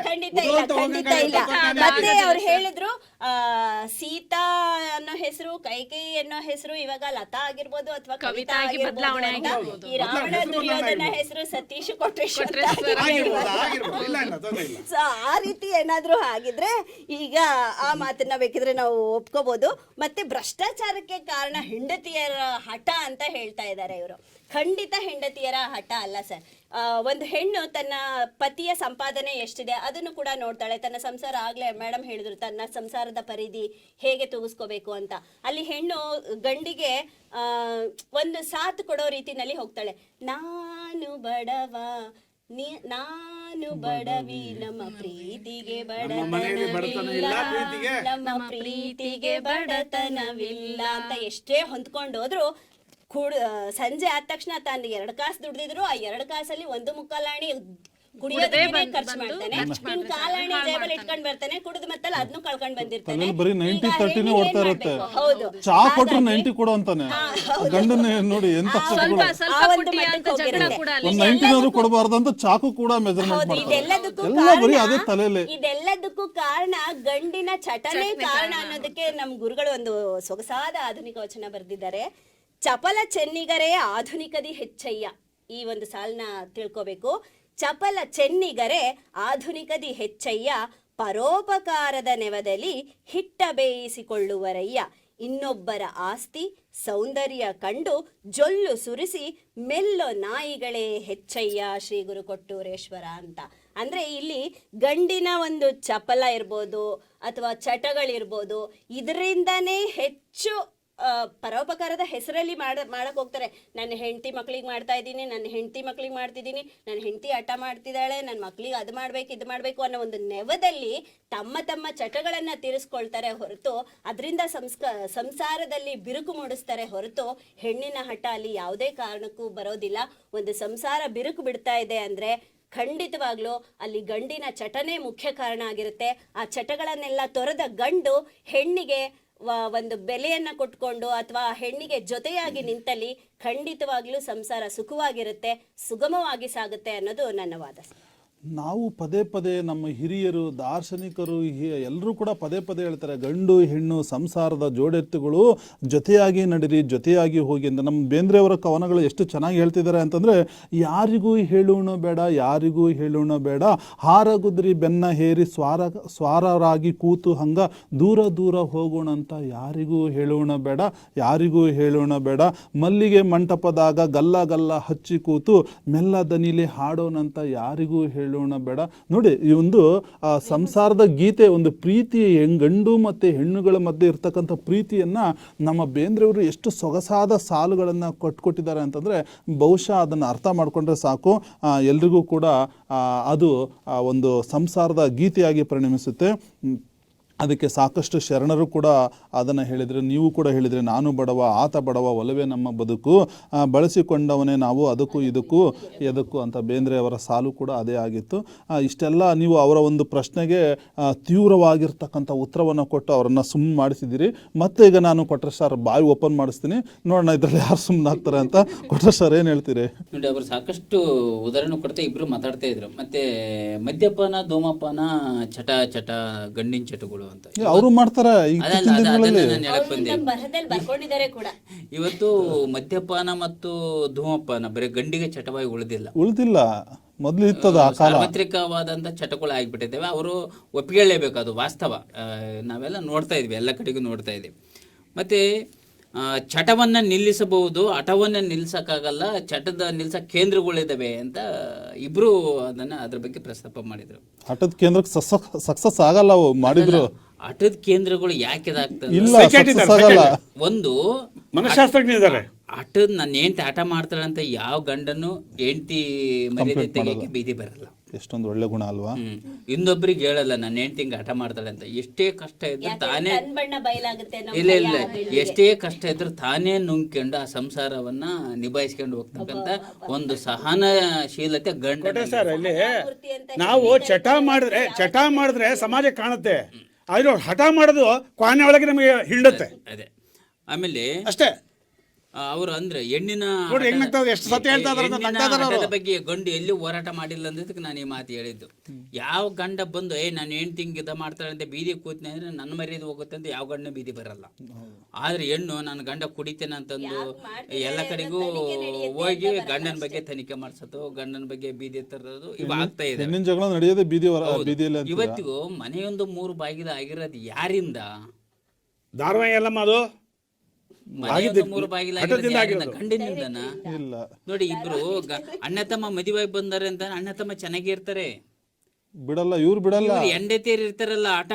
ಖಂಡಿತ ಇಲ್ಲ, ಖಂಡಿತ ಇಲ್ಲ. ಮತ್ತೆ ಅವ್ರು ಹೇಳಿದ್ರು ಸೀತಾ ಅನ್ನೋ ಹೆಸರು, ಕೈಕೇಯಿ ಅನ್ನೋ ಹೆಸರು ಇವಾಗ ಲತಾ ಆಗಿರ್ಬೋದು ಅಥವಾ ಕವಿತಾ ಆಗಿರ್ಬೋದು ಅಂತ. ಈ ರಾವಣ ದುರ್ಯೋಧನ ಹೆಸರು ಸತೀಶ್ ಕೊಟ್ರೇಶ್ವರ. ಸೊ ಆ ರೀತಿ ಏನಾದ್ರೂ ಆಗಿದ್ರೆ ಈಗ ಆ ಮಾತನ್ನ ಬೇಕಿದ್ರೆ ನಾವು ಒಪ್ಕೋಬಹುದು. ಮತ್ತೆ ಭ್ರಷ್ಟಾಚಾರಕ್ಕೆ ಕಾರಣ ಹೆಂಡತಿಯರ ಹಠ ಅಂತ ಹೇಳ್ತಾ ಇದ್ದಾರೆ ಇವರು. ಖಂಡಿತ ಹೆಂಡತಿಯರ ಹಠ ಅಲ್ಲ ಸರ್. ಒಂದು ಹೆಣ್ಣು ತನ್ನ ಪತಿಯ ಸಂಪಾದನೆ ಎಷ್ಟಿದೆ ಅದನ್ನು ಕೂಡ ನೋಡ್ತಾಳೆ. ತನ್ನ ಸಂಸಾರ ಆಗ್ಲೇ ಮೇಡಮ್ ಹೇಳಿದ್ರು, ತನ್ನ ಸಂಸಾರದ ಪರಿಧಿ ಹೇಗೆ ತೂಗಿಸ್ಕೋಬೇಕು ಅಂತ. ಅಲ್ಲಿ ಹೆಣ್ಣು ಗಂಡಿಗೆ ಒಂದು ಸಾಥ್ ಕೊಡೋ ರೀತಿನಲ್ಲಿ ಹೋಗ್ತಾಳೆ. ನಾನು ಬಡವ, ನಾನು ಬಡವಿ, ನಮ್ಮ ಪ್ರೀತಿಗೆ ಬಡತನವಿಲ್ಲ, ನಮ್ಮ ಪ್ರೀತಿಗೆ ಬಡತನವಿಲ್ಲ ಅಂತ ಎಷ್ಟೇ ಹೊಂದ್ಕೊಂಡು ಹೋದ್ರು ಸಂಜೆ ಆದ ತಕ್ಷಣ ತಾನು 2 ಕಾಸು ದುಡ್ದಿದ್ರು ಆ 2 ಕಾಸಲ್ಲಿ 1/4 ಆಣಿ ಕುಡಿಯೋದಕ್ಕೆ ಖರ್ಚು ಮಾಡ್ತಾನೆ. ಇನ್ ಕಾಲಾಣಿ ಜೇಬಲ್ಲಿ ಇಟ್ಕೊಂಡ್ ಬರ್ತಾನೆ, ಕುಡಿದ ಮತ್ತಲ್ಲಿ ಅದನ್ನು ಕಳ್ಕೊಂಡ್ ಬಂದಿರ್ತಾನೆ. ಬರೀ 90-30 ಓಡ್ತಾ ಇರುತ್ತೆ. ಹೌದು, ಚಾ ಕೊಟ್ರು 90 ಕೊಡು ಅಂತಾನೆ ಗಂಡನ. ನೋಡಿ ಎಂತ ಸ್ವಲ್ಪ ಒಂದ್ 90 ಕೊಡಬಾರ್ದು ಅಂತ ಚಾಕು ಕೂಡ ಮೆಜರ್ಮೆಂಟ್ ಮಾಡ್ತಾರೆ. ಎಲ್ಲ ಬರೀ ಅದೇ ತಲೆಯಲ್ಲಿ. ಇದೆಲ್ಲದಕ್ಕೂ ಕಾರಣ ಗಂಡಿನ ಚಟನೆ ಕಾರಣ ಅನ್ನೋದಕ್ಕೆ ನಮ್ ಗುರುಗಳು ಒಂದು ಸೊಗಸಾದ ಆಧುನಿಕ ವಚನ ಬರೆದಿದ್ದಾರೆ. ಚಪಲ ಚೆನ್ನಿಗರೇ ಆಧುನಿಕದಿ ಹೆಚ್ಚಯ್ಯ. ಈ ಒಂದು ಸಾಲನ್ನ ತಿಳ್ಕೋಬೇಕು. ಚಪಲ ಚೆನ್ನಿಗರೇ ಆಧುನಿಕದಿ ಹೆಚ್ಚಯ್ಯ, ಪರೋಪಕಾರದ ನೆವದಲ್ಲಿ ಹಿಟ್ಟ ಬೇಯಿಸಿಕೊಳ್ಳುವರಯ್ಯ. ಇನ್ನೊಬ್ಬರ ಆಸ್ತಿ ಸೌಂದರ್ಯ ಕಂಡು ಜೊಲ್ಲು ಸುರಿಸಿ ಮೆಲ್ಲೋ ನಾಯಿಗಳೇ ಹೆಚ್ಚಯ್ಯ ಶ್ರೀ ಗುರು ಕೊಟ್ಟೂರೇಶ್ವರ ಅಂತ. ಅಂದ್ರೆ ಇಲ್ಲಿ ಗಂಡಿನ ಒಂದು ಚಪಲ ಇರ್ಬೋದು ಅಥವಾ ಚಟಗಳಿರ್ಬೋದು, ಇದರಿಂದನೇ ಹೆಚ್ಚು ಪರೋಪಕಾರದ ಹೆಸರಲ್ಲಿ ಮಾಡಕ್ ಹೋಗ್ತಾರೆ. ನನ್ನ ಹೆಂಡತಿ ಮಕ್ಳಿಗೆ ಮಾಡ್ತಾ ಇದ್ದೀನಿ, ನನ್ನ ಹೆಂಡತಿ ಮಕ್ಳಿಗೆ ಮಾಡ್ತಿದ್ದೀನಿ, ನನ್ನ ಹೆಂಡತಿ ಹಠ ಮಾಡ್ತಿದ್ದಾಳೆ, ನನ್ನ ಮಕ್ಳಿಗೆ ಅದು ಮಾಡ್ಬೇಕು ಇದು ಮಾಡ್ಬೇಕು ಅನ್ನೋ ಒಂದು ನೆವದಲ್ಲಿ ತಮ್ಮ ಚಟಗಳನ್ನ ತೀರಿಸ್ಕೊಳ್ತಾರೆ ಹೊರತು ಅದರಿಂದ ಸಂಸಾರದಲ್ಲಿ ಬಿರುಕು ಮೂಡಿಸ್ತಾರೆ ಹೊರತು ಹೆಣ್ಣಿನ ಹಠ ಅಲ್ಲಿ ಯಾವುದೇ ಕಾರಣಕ್ಕೂ ಬರೋದಿಲ್ಲ. ಒಂದು ಸಂಸಾರ ಬಿರುಕು ಬಿಡ್ತಾ ಇದೆ ಅಂದ್ರೆ ಖಂಡಿತವಾಗ್ಲೂ ಅಲ್ಲಿ ಗಂಡಿನ ಚಟನೇ ಮುಖ್ಯ ಕಾರಣ ಆಗಿರುತ್ತೆ. ಆ ಚಟಗಳನ್ನೆಲ್ಲ ತೊರೆದ ಗಂಡು ಹೆಣ್ಣಿಗೆ ಒಂದು ಬೆಲೆಯನ್ನ ಕೊಟ್ಕೊಂಡು ಅಥವಾ ಹೆಣ್ಣಿಗೆ ಜೊತೆಯಾಗಿ ನಿಂತಲ್ಲಿ ಖಂಡಿತವಾಗ್ಲೂ ಸಂಸಾರ ಸುಖವಾಗಿರುತ್ತೆ, ಸುಗಮವಾಗಿ ಸಾಗುತ್ತೆ ಅನ್ನೋದು ನನ್ನ ವಾದ. ನಾವು ಪದೇ ಪದೇ ನಮ್ಮ ಹಿರಿಯರು, ದಾರ್ಶನಿಕರು ಎಲ್ಲರೂ ಕೂಡ ಪದೇ ಪದೇ ಹೇಳ್ತಾರೆ, ಗಂಡು ಹೆಣ್ಣು ಸಂಸಾರದ ಜೋಡೆತ್ತುಗಳು ಜೊತೆಯಾಗಿ ನಡೀರಿ, ಜೊತೆಯಾಗಿ ಹೋಗಿ ಅಂತ. ನಮ್ಮ ಬೇಂದ್ರೆಯವರ ಕವನಗಳು ಎಷ್ಟು ಚೆನ್ನಾಗಿ ಹೇಳ್ತಿದ್ದಾರೆ ಅಂತಂದರೆ, ಯಾರಿಗೂ ಹೇಳೋಣ ಬೇಡ, ಯಾರಿಗೂ ಹೇಳೋಣ ಬೇಡ, ಹಾರಗುದ್ರಿ ಬೆನ್ನ ಹೇರಿ ಸ್ವಾರರಾಗಿ ಕೂತು ಹಂಗ ದೂರ ದೂರ ಹೋಗೋಣ ಅಂತ ಯಾರಿಗೂ ಹೇಳೋಣ ಬೇಡ, ಯಾರಿಗೂ ಹೇಳೋಣ ಬೇಡ, ಮಲ್ಲಿಗೆ ಮಂಟಪದಾಗ ಗಲ್ಲ ಗಲ್ಲ ಹಚ್ಚಿ ಕೂತು ಮೆಲ್ಲ ದನಿಲೆ ಹಾಡೋಣಂತ ಯಾರಿಗೂ ಹೇಳೋಣ ಬೇಡ. ನೋಡಿ, ಈ ಒಂದು ಸಂಸಾರದ ಗೀತೆ, ಒಂದು ಪ್ರೀತಿ, ಗಂಡು ಮತ್ತು ಹೆಣ್ಣುಗಳ ಮಧ್ಯೆ ಇರ್ತಕ್ಕಂಥ ಪ್ರೀತಿಯನ್ನು ನಮ್ಮ ಬೇಂದ್ರೆಯವರು ಎಷ್ಟು ಸೊಗಸಾದ ಸಾಲುಗಳನ್ನು ಕೊಟ್ಟಿದ್ದಾರೆ ಅಂತಂದರೆ, ಬಹುಶಃ ಅದನ್ನು ಅರ್ಥ ಮಾಡಿಕೊಂಡ್ರೆ ಸಾಕು, ಎಲ್ರಿಗೂ ಕೂಡ ಅದು ಒಂದು ಸಂಸಾರದ ಗೀತೆಯಾಗಿ ಪರಿಣಮಿಸುತ್ತೆ. ಅದಕ್ಕೆ ಸಾಕಷ್ಟು ಶರಣರು ಕೂಡ ಅದನ್ನು ಹೇಳಿದರೆ, ನೀವು ಕೂಡ ಹೇಳಿದರೆ, ನಾನು ಬಡವ ಆತ ಬಡವ ಒಲವೇ ನಮ್ಮ ಬದುಕು, ಬಳಸಿಕೊಂಡವನೇ ನಾವು ಅದಕ್ಕೂ ಇದಕ್ಕೂ ಎದಕ್ಕೂ ಅಂತ ಬೇಂದ್ರೆಯವರ ಸಾಲು ಕೂಡ ಅದೇ ಆಗಿತ್ತು. ಇಷ್ಟೆಲ್ಲ ನೀವು ಅವರ ಒಂದು ಪ್ರಶ್ನೆಗೆ ತೀವ್ರವಾಗಿರ್ತಕ್ಕಂಥ ಉತ್ತರವನ್ನು ಕೊಟ್ಟು ಅವರನ್ನು ಸುಮ್ಮನೆ ಮಾಡಿಸಿದ್ದೀರಿ. ಮತ್ತೆ ಈಗ ನಾನು ಕೊಟ್ರೆ ಸರ್ ಬಾಯಿ ಓಪನ್ ಮಾಡಿಸ್ತೀನಿ, ನೋಡೋಣ ಇದರಲ್ಲಿ ಯಾರು ಸುಮ್ಮನೆ ಆಗ್ತಾರೆ ಅಂತ. ಕೊಟ್ರೆ ಸರ್ ಏನು ಹೇಳ್ತೀರಿ? ನೋಡಿ, ಅವರು ಸಾಕಷ್ಟು ಉದಾಹರಣೆ ಕೊಡ್ತಾ ಇಬ್ರು ಮಾತಾಡ್ತಾ ಇದ್ರು. ಮತ್ತೆ ಮದ್ಯಪಾನ, ಧೂಮಪಾನ, ಚಟ ಗಂಡಿನ ಚಟಗಳು ಅಂತ ಅವರು ಮಾಡ್ತಾರೆ. ಇವತ್ತು ಮದ್ಯಪಾನ ಮತ್ತು ಧೂಮಪಾನ ಬರೀ ಗಂಡಿಗೆ ಚಟವಾಗಿ ಉಳಿದಿಲ್ಲ. ಮೊದಲು ಇತ್ತದ ಸಾರ್ವತ್ರಿಕವಾದಂತ ಚಟಗಳು ಆಗಿಬಿಟ್ಟಿದ್ದೇವೆ. ಅವರು ಒಪ್ಪಿಕೊಳ್ಳೇಬೇಕು, ಅದು ವಾಸ್ತವ. ನಾವೆಲ್ಲ ನೋಡ್ತಾ ಇದ್ವಿ, ಎಲ್ಲ ಕಡೆಗೂ ನೋಡ್ತಾ ಇದ್ವಿ. ಮತ್ತೆ ಚಟವನ್ನ ನಿಲ್ಲಿಸಬಹುದು, ಹಠವನ್ನ ನಿಲ್ಸಕ್ಕಾಗಲ್ಲ, ಚಟದ ನಿಲ್ಸ ಕೇಂದ್ರಗಳಿದಾವೆ ಅಂತ ಇಬ್ರು ಅದ್ರ ಬಗ್ಗೆ ಪ್ರಸ್ತಾಪ ಮಾಡಿದ್ರು. ಹಠದ ಕೇಂದ್ರಕ್ಕೆ ಸಕ್ಸಸ್ ಆಗಲ್ಲ ಮಾಡಿದ್ರು. ಹಠದ ಕೇಂದ್ರಗಳು ಯಾಕೆ ಇದಾಗ್ತದೆ? ಒಂದು ಮನಃಶಾಸ್ತ್ರಜ್ಞ ಇದ್ದಾರೆ, ನನ್ನ ಹೆಂಡತಿ ಹಠ ಮಾಡ್ತಾಳೆ ಅಂತ ಯಾವ ಗಂಡನು ಹೆಂಡತಿ ಮರ್ಯಾದೆ ತೆಗಿಯಕ್ಕೆ ಬೀದಿ ಬರಲ್ಲ. ಎಷ್ಟೊಂದು ಒಳ್ಳೆ ಗುಣ ಅಲ್ವಾ? ಇನ್ನೊಬ್ರಿಗೆ ಹೇಳಲ್ಲ ನನ್ನ ಹೆಂಡತಿ ಹಿಂಗೆ ಹಠ ಮಾಡ್ತಾಳೆ ಅಂತ. ಎಷ್ಟೇ ಕಷ್ಟ ಇದ್ರೆ ತಾನೇ ತನ್ ಬಣ್ಣ ಬಯಲಾಗುತ್ತೆ ನಮ್ಮ ಇಲ್ಲ ಇಲ್ಲ ಎಷ್ಟೇ ಕಷ್ಟ ಇದ್ರೆ ತಾನೇ ನುಂಗ್ಕೊಂಡು ಆ ಸಂಸಾರವನ್ನ ನಿಭಾಯಿಸ್ಕೊಂಡು ಹೋಗ್ತಕ್ಕಂಥ ಒಂದು ಸಹನಶೀಲತೆ ಗಂಡ. ಸರ್ ಇಲ್ಲಿ ನಾವು ಚಟ ಮಾಡಿದ್ರೆ ಸಮಾಜ ಕಾಣುತ್ತೆ, ಆದ್ರೆ ಹಠ ಮಾಡೋದು ಕ್ವಾನೆ ಒಳಗೆ ನಮಗೆ ಹಿಂಡುತ್ತೆ. ಅದೇ ಆಮೇಲೆ ಅಷ್ಟೇ. ಅವರು ಅಂದ್ರೆ ಹೆಣ್ಣಿನ ಎಷ್ಟು ಸತ್ಯ ಹೇಳ್ತಾ ಇದಾರೆ ಅಂತ ನಗ್ತಾ ಇದಾರೆ ಅವರು. ಹಠದ ಬಗ್ಗೆ ಗಂಡು ಎಲ್ಲಿ ಹೋರಾಟ ಮಾಡಿಲ್ಲ ಅಂದದಕ್ಕೆ ನಾನು ಈ ಮಾತು ಹೇಳಿದ್ದು. ಯಾವ ಗಂಡ ಬಂದು ನಾನು ಹೆಣ್ಣು ಹಿಂಗೆ ಇದ ಮಾಡ್ತಾಳೆ ಅಂತ ಬೀದಿ ಕೂತ್ನೆ ಅಂದ್ರೆ ನನ್ನ ಮರ್ಯಾದೆ ಹೋಗುತ್ತೆ ಅಂತ ಯಾವ ಗಂಡ ಬೀದಿ ಬರಲ್ಲ. ಆದ್ರೆ ಹೆಣ್ಣು ನನ್ನ ಗಂಡ ಕುಡಿತೇನೆ ಅಂತಂದು ಎಲ್ಲ ಕಡೆಗೂ ಹೋಗಿ ಗಂಡನ ಬಗ್ಗೆ ತನಿಖೆ ಮಾಡ್ಸೋದು, ಗಂಡನ ಬಗ್ಗೆ ಬೀದಿ ತರೋದು ಇವು ಆಗ್ತಾ ಇದೆ. ಹೆಣ್ಣಿನ ಜಗಳ ನಡೆಯೋದೇ ಬೀದಿಯಲ್ಲಿ. ಇವತ್ತಿಗೂ ಮನೆಯೊಂದು 3 ಬಾಗಿಲು ಆಗಿರೋದು ಯಾರಿಂದ? ಧಾರಾವಾಹಿ ಎಲ್ಲಮ್ಮ ಅದು ಮನೆಯೊಂದು 3 ಬಾಗಿಲು ಆಗಿರೋದು ಗಂಡಿನಿಂದನ? ಇಲ್ಲ ನೋಡಿ, ಇಬ್ರು ಅಣ್ಣ ತಮ್ಮ ಮದುವೆ ಬಂದಾರೆ ಅಂತ ಅಣ್ಣ ತಮ್ಮ ಚೆನ್ನಾಗಿ ಇರ್ತಾರೆ, ಬಿಡಲ್ಲ, ಇವ್ರು ಬಿಡಲ್ಲ. ಹೆಂಡತಿಯರು ಇರ್ತಾರಲ್ಲ ಆಟ,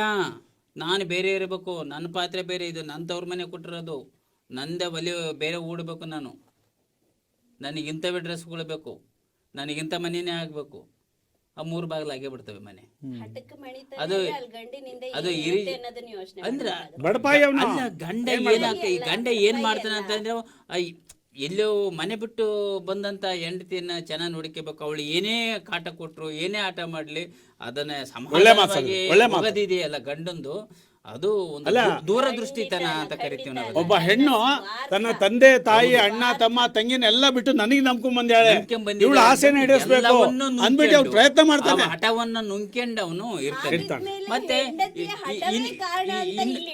ನಾನು ಬೇರೆ ಇರಬೇಕು, ನನ್ನ ಪಾತ್ರೆ ಬೇರೆ, ಇದು ನನ್ನ ತವ್ರ ಮನೆ ಕೊಟ್ಟಿರೋದು, ನಂದೇ ಒಲೆ ಬೇರೆ ಊಡಬೇಕು, ನನಗಿಂತವೇ ಡ್ರೆಸ್ಗಳು ಬೇಕು, ನನಗಿಂತ ಮನೆಯೇ ಆಗಬೇಕು. ಆ 3 ಬಾಗಿಲು ಆಗೇ ಬಿಡ್ತವೆ ಮನೆ. ಅದು ಅದು ಅಂದ್ರೆ ಅಲ್ಲ, ಗಂಡ ಗಂಡ ಏನ್ ಮಾಡ್ತಾನೆ ಅಂತಂದ್ರೆ ಎಲ್ಲೋ ಮನೆ ಬಿಟ್ಟು ಬಂದಂತ ಹೆಂಡತಿಯನ್ನ ಚೆನ್ನಾಗಿ ನೋಡ್ಕೋಬೇಕು. ಅವಳು ಏನೇ ಕಾಟ ಕೊಟ್ರು, ಏನೇ ಆಟ ಮಾಡ್ಲಿ, ಅದನ್ನ ಸಮಾಜವಾಗಿದೆಯಲ್ಲ ಗಂಡಂದು, ಅದು ಒಂದು ದೂರದೃಷ್ಟಿತನ ಅಂತ ಕರಿತೀವಿ ನಾವು. ಒಬ್ಬ ಹೆಣ್ಣು ತನ್ನ ತಂದೆ ತಾಯಿ ಅಣ್ಣ ತಮ್ಮ ತಂಗಿನೆಲ್ಲ ಬಿಟ್ಟು ನನಗೆ ನಂಬ್ಕೊಂಡ್ ಬಂದಾಳೆ, ಇವಳು ಆಸೆನ ಈಡೇರಿಸಬೇಕು ಅಂದ್ಬಿಟ್ಟು ಅವ್ರು ಪ್ರಯತ್ನ ಮಾಡ್ತಾನೆ. ಹಠವನ್ನ ನುಂಗ್ಕೊಂಡು ಅವನು ಇರ್ತಾನೆ. ಮತ್ತೆ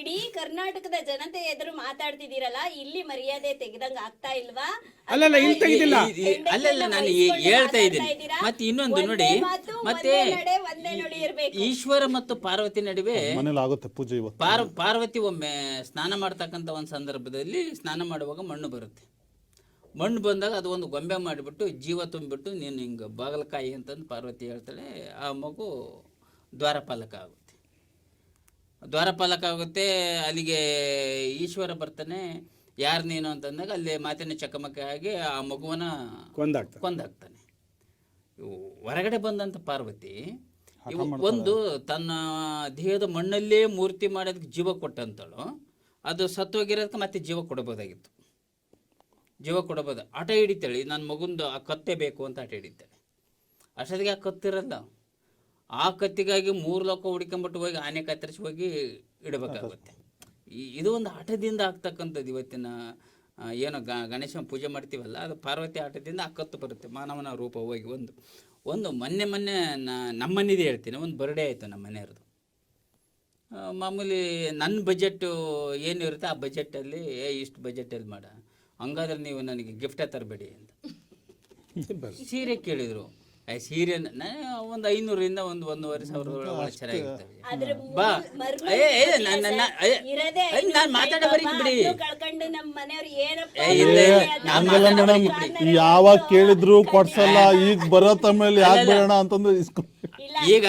ಇಡೀ ಕರ್ನಾಟಕದ ಜನತೆ ಎದುರು ಮಾತಾಡ್ತಿದ್ದೀರಲ್ಲ, ಇಲ್ಲಿ ಮರ್ಯಾದೆ ತೆಗೆದಂಗ ಆಗ್ತಾ ಇಲ್ವಾ? ಅಲ್ಲಲ್ಲ, ಇಲ್ಲಿ ತೆಗೆದಿಲ್ಲ. ಅಲ್ಲಲ್ಲ, ನಾನು ಹೇಳ್ತಾ ಇದ್ದೀನಿ. ಮತ್ತೆ ಇನ್ನೊಂದು ನೋಡಿ, ಮತ್ತೆ ಈಶ್ವರ ಮತ್ತು ಪಾರ್ವತಿ ನಡುವೆ ಮನೇಲಿ ಆಗುತ್ತೆ ಪೂಜೆ. ಪಾರ್ವತಿ ಒಮ್ಮೆ ಸ್ನಾನ ಮಾಡ್ತಕ್ಕಂಥ ಒಂದು ಸಂದರ್ಭದಲ್ಲಿ ಸ್ನಾನ ಮಾಡುವಾಗ ಮಣ್ಣು ಬರುತ್ತೆ. ಮಣ್ಣು ಬಂದಾಗ ಅದು ಒಂದು ಗೊಂಬೆ ಮಾಡಿಬಿಟ್ಟು ಜೀವ ತುಂಬಿಬಿಟ್ಟು ನೀನು ಹಿಂಗೆ ಬಾಗಲಕಾಯಿ ಅಂತಂದು ಪಾರ್ವತಿ ಹೇಳ್ತಾಳೆ. ಆ ಮಗು ದ್ವಾರಪಾಲಕ ಆಗುತ್ತೆ. ಅಲ್ಲಿಗೆ ಈಶ್ವರ ಬರ್ತಾನೆ, ಯಾರು ನೀನು ಅಂತಂದಾಗ ಅಲ್ಲಿ ಮಾತಿನ ಚಕಮಕ ಆಗಿ ಆ ಮಗುವನ್ನ ಕೊಂದಾಗ್ತಾನೆ. ಹೊರಗಡೆ ಬಂದಂಥ ಪಾರ್ವತಿ ಒಂದು ತನ್ನ ದೇಹದ ಮಣ್ಣಲ್ಲೇ ಮೂರ್ತಿ ಮಾಡೋದಕ್ಕೆ ಜೀವ ಕೊಟ್ಟಂತಳು. ಅದು ಸತ್ತೋಗಿರೋದಕ್ಕೆ ಮತ್ತೆ ಜೀವ ಕೊಡಬಹುದಾಗಿತ್ತು, ಆಟ ಹಿಡಿತಾಳೆ. ನನ್ನ ಮಗುಂದು ಆ ಕತ್ತೆ ಬೇಕು ಅಂತ ಆಟ ಹಿಡಿತಾಳೆ. ಅಷ್ಟೊತ್ತಿಗೆ ಆ ಕತ್ತಿರಲ್ಲ, ಆ ಕತ್ತಿಗಾಗಿ 3 ಲೋಕ ಹುಡ್ಕೊಂಬಿಟ್ಟು ಹೋಗಿ ಆನೆ ಕತ್ತರಿಸಿ ಹೋಗಿ ಇಡಬೇಕಾಗುತ್ತೆ. ಇದು ಒಂದು ಆಟದಿಂದ ಆಗ್ತಕ್ಕಂಥದ್ದು. ಇವತ್ತಿನ ಏನು ಗಣೇಶನ ಪೂಜೆ ಮಾಡ್ತೀವಲ್ಲ, ಅದು ಪಾರ್ವತಿ ಆಟದಿಂದ ಆ ಕತ್ತು ಬರುತ್ತೆ, ಮಾನವನ ರೂಪ ಹೋಗಿ. ಒಂದು ಮೊನ್ನೆ ನಮ್ಮನೇದೇ ಹೇಳ್ತೀನಿ, ಒಂದು ಬರ್ಡೇ ಆಯಿತು ನಮ್ಮ ಮನೆಯವ್ರದ್ದು. ಮಾಮೂಲಿ ನನ್ನ ಬಜೆಟ್ಟು ಏನಿರುತ್ತೆ ಆ ಬಜೆಟಲ್ಲಿ ಇಷ್ಟು ಬಜೆಟಲ್ಲಿ ಮಾಡ, ಹಂಗಾದ್ರೆ ನೀವು ನನಗೆ ಗಿಫ್ಟೇ ತರಬೇಡಿ ಅಂತ. ಸೀರೆ ಕೇಳಿದರು. ಸೀರೆ ಒಂದು 500ರಿಂದ 1,500 ಒಳಗೆ ಚೆನ್ನಾಗಿರ್ತವೆ. ಬಾ ನಾನು ಮಾತಾಡೋ ಬರೀ ಬಿಡಿ. ಯಾವಾಗ ಕೇಳಿದ್ರು ಕೊಡ್ಸಲ್ಲ, ಈಗ ಬರೋ ತಮ್ಮಲ್ಲಿ ಯಾಕೆ ಬೇಡ ಅಂತಂದ್ರೆ ಈಗ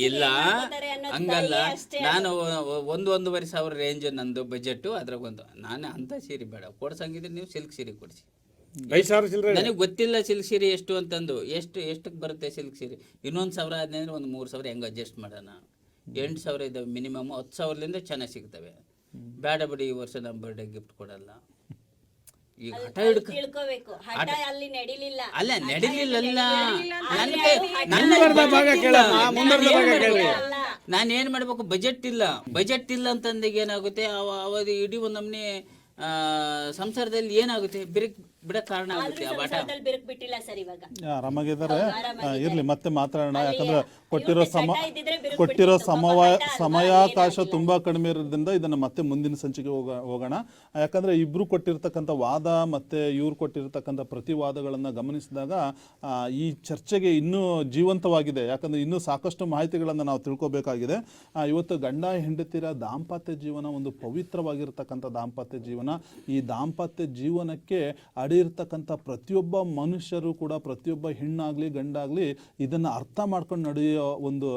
ಇಲ್ಲ ಹಂಗಲ್ಲ. ನಾನು 1,500 ರೇಂಜ್ ನಂದು ಬಜೆಟ್. ಅದ್ರಾಗ ನಾನು ಅಂತ ಸೀರೆ ಬೇಡ, ಕೊಡ್ಸಂಗಿದ್ರೆ ನೀವು ಸಿಲ್ಕ್ ಸೀರೆ ಕೊಡಿಸಿ. ನನಗೆ ಗೊತ್ತಿಲ್ಲ ಸಿಲ್ಕ್ ಸೀರೆ ಎಷ್ಟು ಅಂತಂದು. ಎಷ್ಟಕ್ಕೆ ಬರುತ್ತೆ ಸಿಲ್ಕ್ ಸೀರೆ? ಇನ್ನೊಂದು 1,000 ಆದ್ಮೇಲೆ ಒಂದು 3,000 ಹೆಂಗೆ ಅಡ್ಜಸ್ಟ್ ಮಾಡೋಣ. 8,000 ಇದ್ದಾವೆ ಮಿನಿಮಮ್. 10,000ದಿಂದ ಚೆನ್ನಾಗಿ ಸಿಗ್ತವೆ. ಬೇಡ ಬಿಡಿ, ಈ ವರ್ಷ ನಮ್ಮ ಬರ್ಡೇ ಗಿಫ್ಟ್ ಕೊಡಲ್ಲ. ಈಗ ಹಠ ಅಲ್ಲ ನಡಿಲಿಲ್ಲ. ನಾನು ಏನ್ ಮಾಡ್ಬೇಕು? ಬಜೆಟ್ ಇಲ್ಲ ಅಂತಂದಾಗ ಏನಾಗುತ್ತೆ, ಅವಧಿ ಇಡೀ ಒಂದು ನಮ್ನೆ ಸಂಸಾರದಲ್ಲಿ ಏನಾಗುತ್ತೆ, ಬಿಡಕ್ ಕಾರಣ ಆಗುತ್ತೆ. ಆರಾಮಾಗಿದ್ದಾರೆ, ಇರ್ಲಿ ಮತ್ತೆ ಮಾತಾಡೋಣ. ಯಾಕಂದ್ರೆ ಕೊಟ್ಟಿರೋ ಸಮಯಾವಕಾಶ ತುಂಬಾ ಕಡಿಮೆ ಇರೋದ್ರಿಂದ ಇದನ್ನ ಮತ್ತೆ ಮುಂದಿನ ಸಂಚಿಕೆ ಹೋಗೋಣ. ಯಾಕಂದ್ರೆ ಇಬ್ರು ಕೊಟ್ಟಿರ್ತಕ್ಕಂಥ ವಾದ ಮತ್ತೆ ಇವ್ರು ಕೊಟ್ಟಿರ್ತಕ್ಕಂಥ ಪ್ರತಿವಾದಗಳನ್ನ ಗಮನಿಸಿದಾಗ ಈ ಚರ್ಚೆಗೆ ಇನ್ನೂ ಜೀವಂತವಾಗಿದೆ. ಯಾಕಂದ್ರೆ ಇನ್ನೂ ಸಾಕಷ್ಟು ಮಾಹಿತಿಗಳನ್ನ ನಾವು ತಿಳ್ಕೊಬೇಕಾಗಿದೆ. ಇವತ್ತು ಗಂಡ ಹೆಂಡತಿರ ದಾಂಪತ್ಯ ಜೀವನ ಒಂದು ಪವಿತ್ರವಾಗಿರ್ತಕ್ಕಂಥ ದಾಂಪತ್ಯ ಜೀವನ. ಈ ದಾಂಪತ್ಯ ಜೀವನಕ್ಕೆ ಮಾಡಿರ್ತಕ್ಕಂಥ ಪ್ರತಿಯೊಬ್ಬ ಮನುಷ್ಯರು ಕೂಡ, ಪ್ರತಿಯೊಬ್ಬ ಹೆಣ್ಣಾಗಲಿ ಗಂಡಾಗಲಿ ಇದನ್ನು ಅರ್ಥ ಮಾಡ್ಕೊಂಡು ನಡೆಯೋ ಒಂದು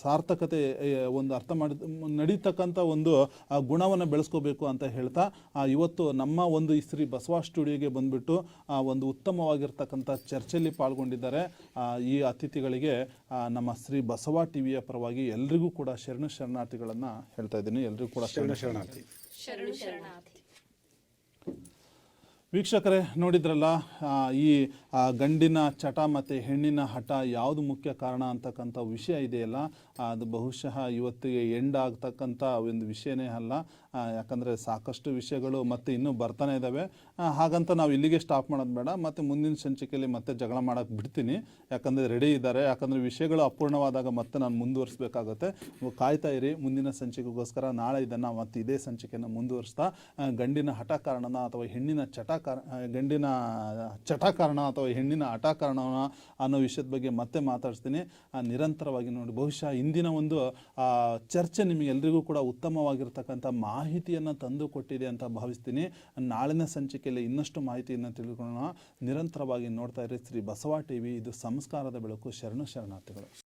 ಸಾರ್ಥಕತೆ, ಒಂದು ಅರ್ಥ ಮಾಡಿ ನಡೀತಕ್ಕಂಥ ಒಂದು ಗುಣವನ್ನು ಬೆಳೆಸ್ಕೋಬೇಕು ಅಂತ ಹೇಳ್ತಾ ಇವತ್ತು ನಮ್ಮ ಒಂದು ಈ ಶ್ರೀ ಬಸವ ಸ್ಟುಡಿಯೋಗೆ ಬಂದುಬಿಟ್ಟು ಒಂದು ಉತ್ತಮವಾಗಿರ್ತಕ್ಕಂಥ ಚರ್ಚೆಯಲ್ಲಿ ಪಾಲ್ಗೊಂಡಿದ್ದಾರೆ. ಈ ಅತಿಥಿಗಳಿಗೆ ನಮ್ಮ ಶ್ರೀ ಬಸವ ಟಿವಿಯ ಪರವಾಗಿ ಎಲ್ರಿಗೂ ಕೂಡ ಶರಣಾರ್ಥಿಗಳನ್ನು ಹೇಳ್ತಾ ಇದ್ದೀನಿ. ಎಲ್ರಿಗೂ ಕೂಡ ಶರಣಾರ್ಥಿ. ವೀಕ್ಷಕರೇ, ನೋಡಿದ್ರಲ್ಲ ಈ ಗಂಡಿನ ಚಟ ಮತ್ತು ಹೆಣ್ಣಿನ ಹಠ ಯಾವುದು ಮುಖ್ಯ ಕಾರಣ ಅಂತಕ್ಕಂಥ ವಿಷಯ ಇದೆಯಲ್ಲ, ಅದು ಬಹುಶಃ ಇವತ್ತಿಗೆ ಎಂಡ್ ಆಗ್ತಕ್ಕಂಥ ಒಂದು ವಿಷಯನೇ ಅಲ್ಲ. ಯಾಕಂದರೆ ಸಾಕಷ್ಟು ವಿಷಯಗಳು ಮತ್ತೆ ಇನ್ನೂ ಬರ್ತಾನೆ ಇದ್ದಾವೆ. ಹಾಗಂತ ನಾವು ಇಲ್ಲಿಗೆ ಸ್ಟಾಪ್ ಮಾಡೋದು ಬೇಡ, ಮತ್ತು ಮುಂದಿನ ಸಂಚಿಕೆಯಲ್ಲಿ ಮತ್ತೆ ಜಗಳ ಮಾಡೋಕ್ಕೆ ಬಿಡ್ತೀನಿ. ಯಾಕಂದರೆ ರೆಡಿ ಇದ್ದಾರೆ. ಯಾಕಂದರೆ ವಿಷಯಗಳು ಅಪೂರ್ಣವಾದಾಗ ಮತ್ತೆ ನಾನು ಮುಂದುವರಿಸಬೇಕಾಗುತ್ತೆ. ಕಾಯ್ತಾ ಇರಿ ಮುಂದಿನ ಸಂಚಿಕೆಗೋಸ್ಕರ. ನಾಳೆ ಇದನ್ನು ಮತ್ತು ಇದೇ ಸಂಚಿಕೆಯನ್ನು ಮುಂದುವರಿಸ್ತಾ ಗಂಡಿನ ಹಠ ಕಾರಣನ ಅಥವಾ ಹೆಣ್ಣಿನ ಗಂಡಿನ ಚಟ ಕಾರಣ ಅಥವಾ ಹೆಣ್ಣಿನ ಹಠ ಕಾರಣ ಅನ್ನೋ ವಿಷಯದ ಬಗ್ಗೆ ಮತ್ತೆ ಮಾತಾಡ್ತೀನಿ. ನಿರಂತರವಾಗಿ ನೋಡಿ. ಬಹುಶಃ ಇಂದಿನ ಒಂದು ಚರ್ಚೆ ನಿಮಗೆಲ್ಲರಿಗೂ ಕೂಡ ಉತ್ತಮವಾಗಿರ್ತಕ್ಕಂಥ ಮಾಹಿತಿಯನ್ನು ತಂದು ಕೊಟ್ಟಿದೆ ಅಂತ ಭಾವಿಸ್ತೀನಿ. ನಾಳಿನ ಸಂಚಿಕೆಯಲ್ಲಿ ಇನ್ನಷ್ಟು ಮಾಹಿತಿಯನ್ನು ತಿಳ್ಕೊಳ್ಳೋಣ. ನಿರಂತರವಾಗಿ ನೋಡ್ತಾ ಇರಿ ಶ್ರೀ ಬಸವ ಟಿವಿ. ಇದು ಸಂಸ್ಕಾರದ ಬೆಳಕು. ಶರಣಾರ್ಥಿಗಳು.